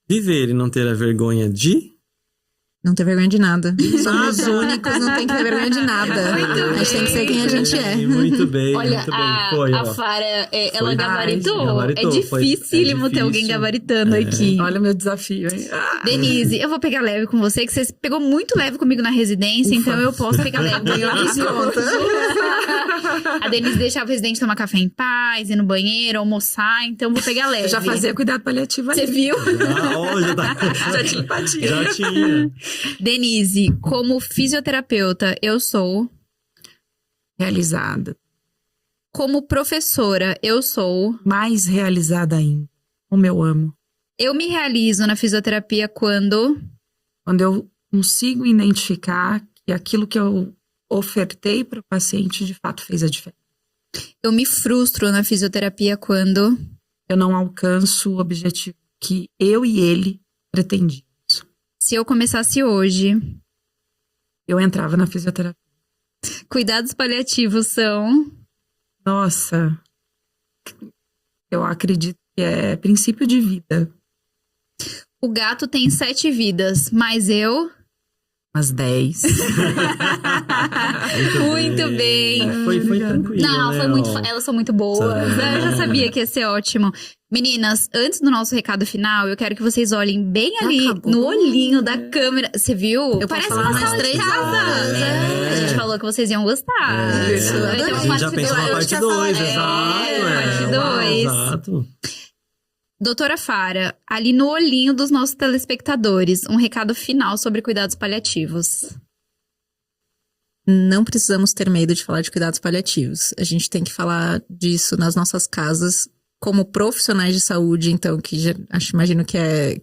Viver e não ter a vergonha de... Não ter vergonha de nada. Somos únicos, não tem que ter vergonha de nada. A gente tem que ser quem a gente é. Muito bem, Olha, muito bem. Foi, a ó. Fara, ela Foi. gabaritou. Gabaritou, É foi- dificílimo é ter alguém difícil. gabaritando É. aqui. Olha o meu desafio, hein? Denise, eu vou pegar leve com você, que você pegou muito leve comigo na residência, então eu posso pegar leve. Ganhou desconto. A Denise deixava o residente tomar café em paz, ir no banheiro, almoçar, então eu vou pegar leve. Eu já fazia cuidado paliativo ali. Você viu? Ah, ó, já, tá... Já tinha empatia. Já tinha. Denise, como fisioterapeuta, eu sou. Realizada. Como professora, eu sou. Mais realizada ainda. Como eu amo. Eu me realizo na fisioterapia quando. Quando eu consigo identificar que aquilo que eu ofertei para o paciente de fato fez a diferença. Eu me frustro na fisioterapia quando. Eu não alcanço o objetivo que eu e ele pretendíamos. Se eu começasse hoje. Eu entrava na fisioterapia. Cuidados paliativos são. Nossa, eu acredito que é princípio de vida. O gato tem 7 vidas, mas eu. Umas 10. Muito bem. Foi tranquilo, Não, né? foi muito. Ó. Elas são muito boas. Tá. Eu já sabia que ia ser ótimo. Meninas, antes do nosso recado final, eu quero que vocês olhem bem ali Acabou. no olhinho da câmera. Você viu? Eu Parece posso falar uma mais sala de 3 casa. horas. A gente falou que vocês iam gostar. Isso, Vai ter adorei. uma A gente já parte pensou na dois. parte quero 2, falar- exato. parte dois. Exato. Doutora Fara, ali no olhinho dos nossos telespectadores, um recado final sobre cuidados paliativos. Não precisamos ter medo de falar de cuidados paliativos. A gente tem que falar disso nas nossas casas, como profissionais de saúde, então, que imagino que é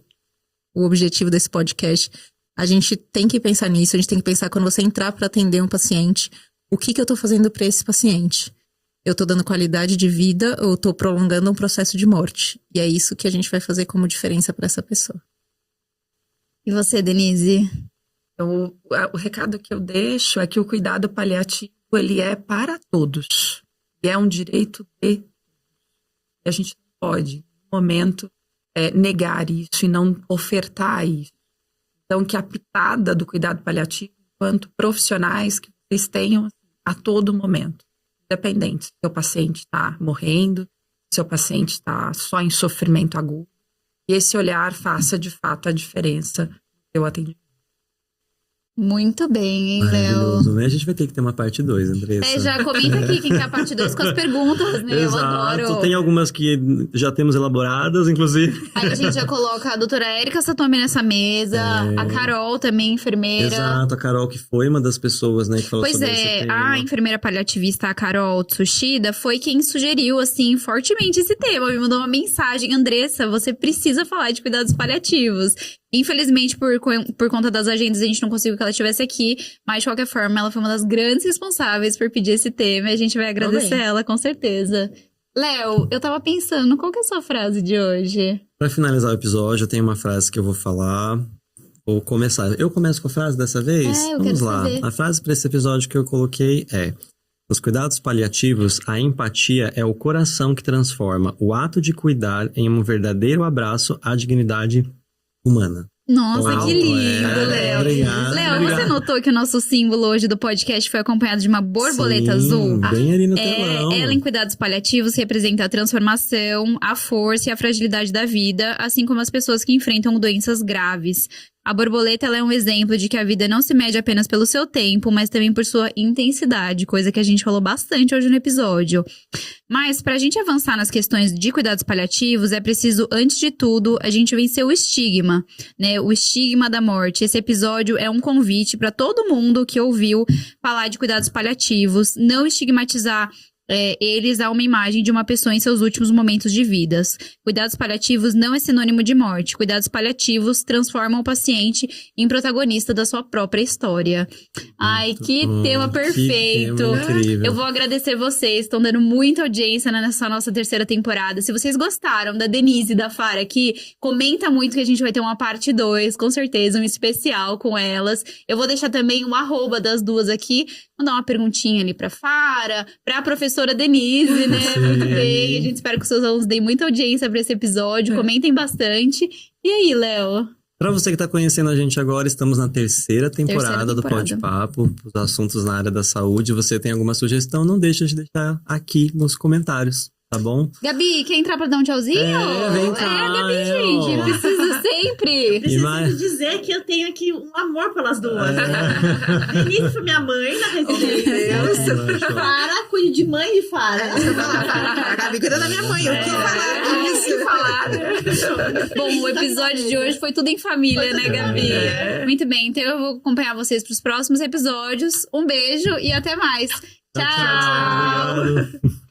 o objetivo desse podcast. A gente tem que pensar nisso, a gente tem que pensar quando você entrar para atender um paciente, o que eu tô fazendo para esse paciente? Eu tô dando qualidade de vida ou tô prolongando um processo de morte? E é isso que a gente vai fazer como diferença para essa pessoa. E você, Denise? Então, o recado que eu deixo é que o cuidado paliativo, ele é para todos. E é um direito de... E a gente não pode, no momento, negar isso e não ofertar isso. Então, que a pitada do cuidado paliativo, enquanto profissionais, que vocês tenham a todo momento. Independente se o seu paciente está morrendo, se o seu paciente está só em sofrimento agudo. E esse olhar faça, de fato, a diferença no seu atendimento. Muito bem, hein, Léo? Maravilhoso, né? A gente vai ter que ter uma parte 2, Andressa. Já comenta aqui quem quer a parte 2 com as perguntas, né? Eu Exato. adoro. Tem algumas que já temos elaboradas, inclusive. Aí a gente já coloca a doutora Érica Satomi nessa mesa, a Carol também, enfermeira. Exato, a Carol que foi uma das pessoas, né, que falou Pois sobre esse é, tema. a enfermeira paliativista, a Carol Tsushida, foi quem sugeriu, assim, fortemente esse tema. Me mandou uma mensagem: Andressa, você precisa falar de cuidados paliativos. Infelizmente, por conta das agendas, a gente não conseguiu que ela estivesse aqui. Mas, de qualquer forma, ela foi uma das grandes responsáveis por pedir esse tema. E a gente vai agradecer ela, com certeza. Léo, eu tava pensando, qual que é a sua frase de hoje? Pra finalizar o episódio, eu tenho uma frase que eu vou falar. Vou começar. Eu começo com a frase dessa vez? Eu Vamos quero lá. saber. A frase para esse episódio que eu coloquei é: nos cuidados paliativos, a empatia é o coração que transforma o ato de cuidar em um verdadeiro abraço à dignidade humana. Nossa, Uau, que lindo, é, Léo. obrigado, Léo, obrigado. você notou que o nosso símbolo hoje do podcast foi acompanhado de uma borboleta Sim, azul? bem ali no telão. Ela em cuidados paliativos representa a transformação, a força e a fragilidade da vida, assim como as pessoas que enfrentam doenças graves. A borboleta ela é um exemplo de que a vida não se mede apenas pelo seu tempo, mas também por sua intensidade, coisa que a gente falou bastante hoje no episódio. Mas, para a gente avançar nas questões de cuidados paliativos, é preciso, antes de tudo, a gente vencer o estigma, né? O estigma da morte. Esse episódio é um convite para todo mundo que ouviu falar de cuidados paliativos, não estigmatizar eles a uma imagem de uma pessoa em seus últimos momentos de vidas. Cuidados paliativos não é sinônimo de morte. Cuidados paliativos transformam o paciente em protagonista da sua própria história. Ai, que tema perfeito! Que tema incrível. Eu vou agradecer vocês, estão dando muita audiência nessa nossa terceira temporada. Se vocês gostaram da Denise e da Fara aqui, comenta muito que a gente vai ter uma parte 2, com certeza, um especial com elas. Eu vou deixar também o @ das duas aqui, mandar uma perguntinha ali pra Fara, pra professora Denise, né? Sim. Muito bem. A gente espera que os seus alunos deem muita audiência pra esse episódio, comentem bastante. E aí, Léo? Para você que está conhecendo a gente agora, estamos na terceira temporada do temporada. Pode-Papo, os assuntos na área da saúde. Você tem alguma sugestão? Não deixa de deixar aqui nos comentários, tá bom? Gabi, quer entrar pra dar um tchauzinho? Vem cá, a Gabi, gente. Preciso sempre. Preciso dizer que eu tenho aqui um amor pelas duas. Denise foi minha mãe na residência. Fara, cuide de mãe de Fara. A Gabi cuida da minha mãe, o que falar disso? Bom, o episódio de hoje foi tudo em família, né, Gabi? Muito bem, então eu vou acompanhar vocês pros próximos episódios. Um beijo e até mais. Tchau! Obrigado.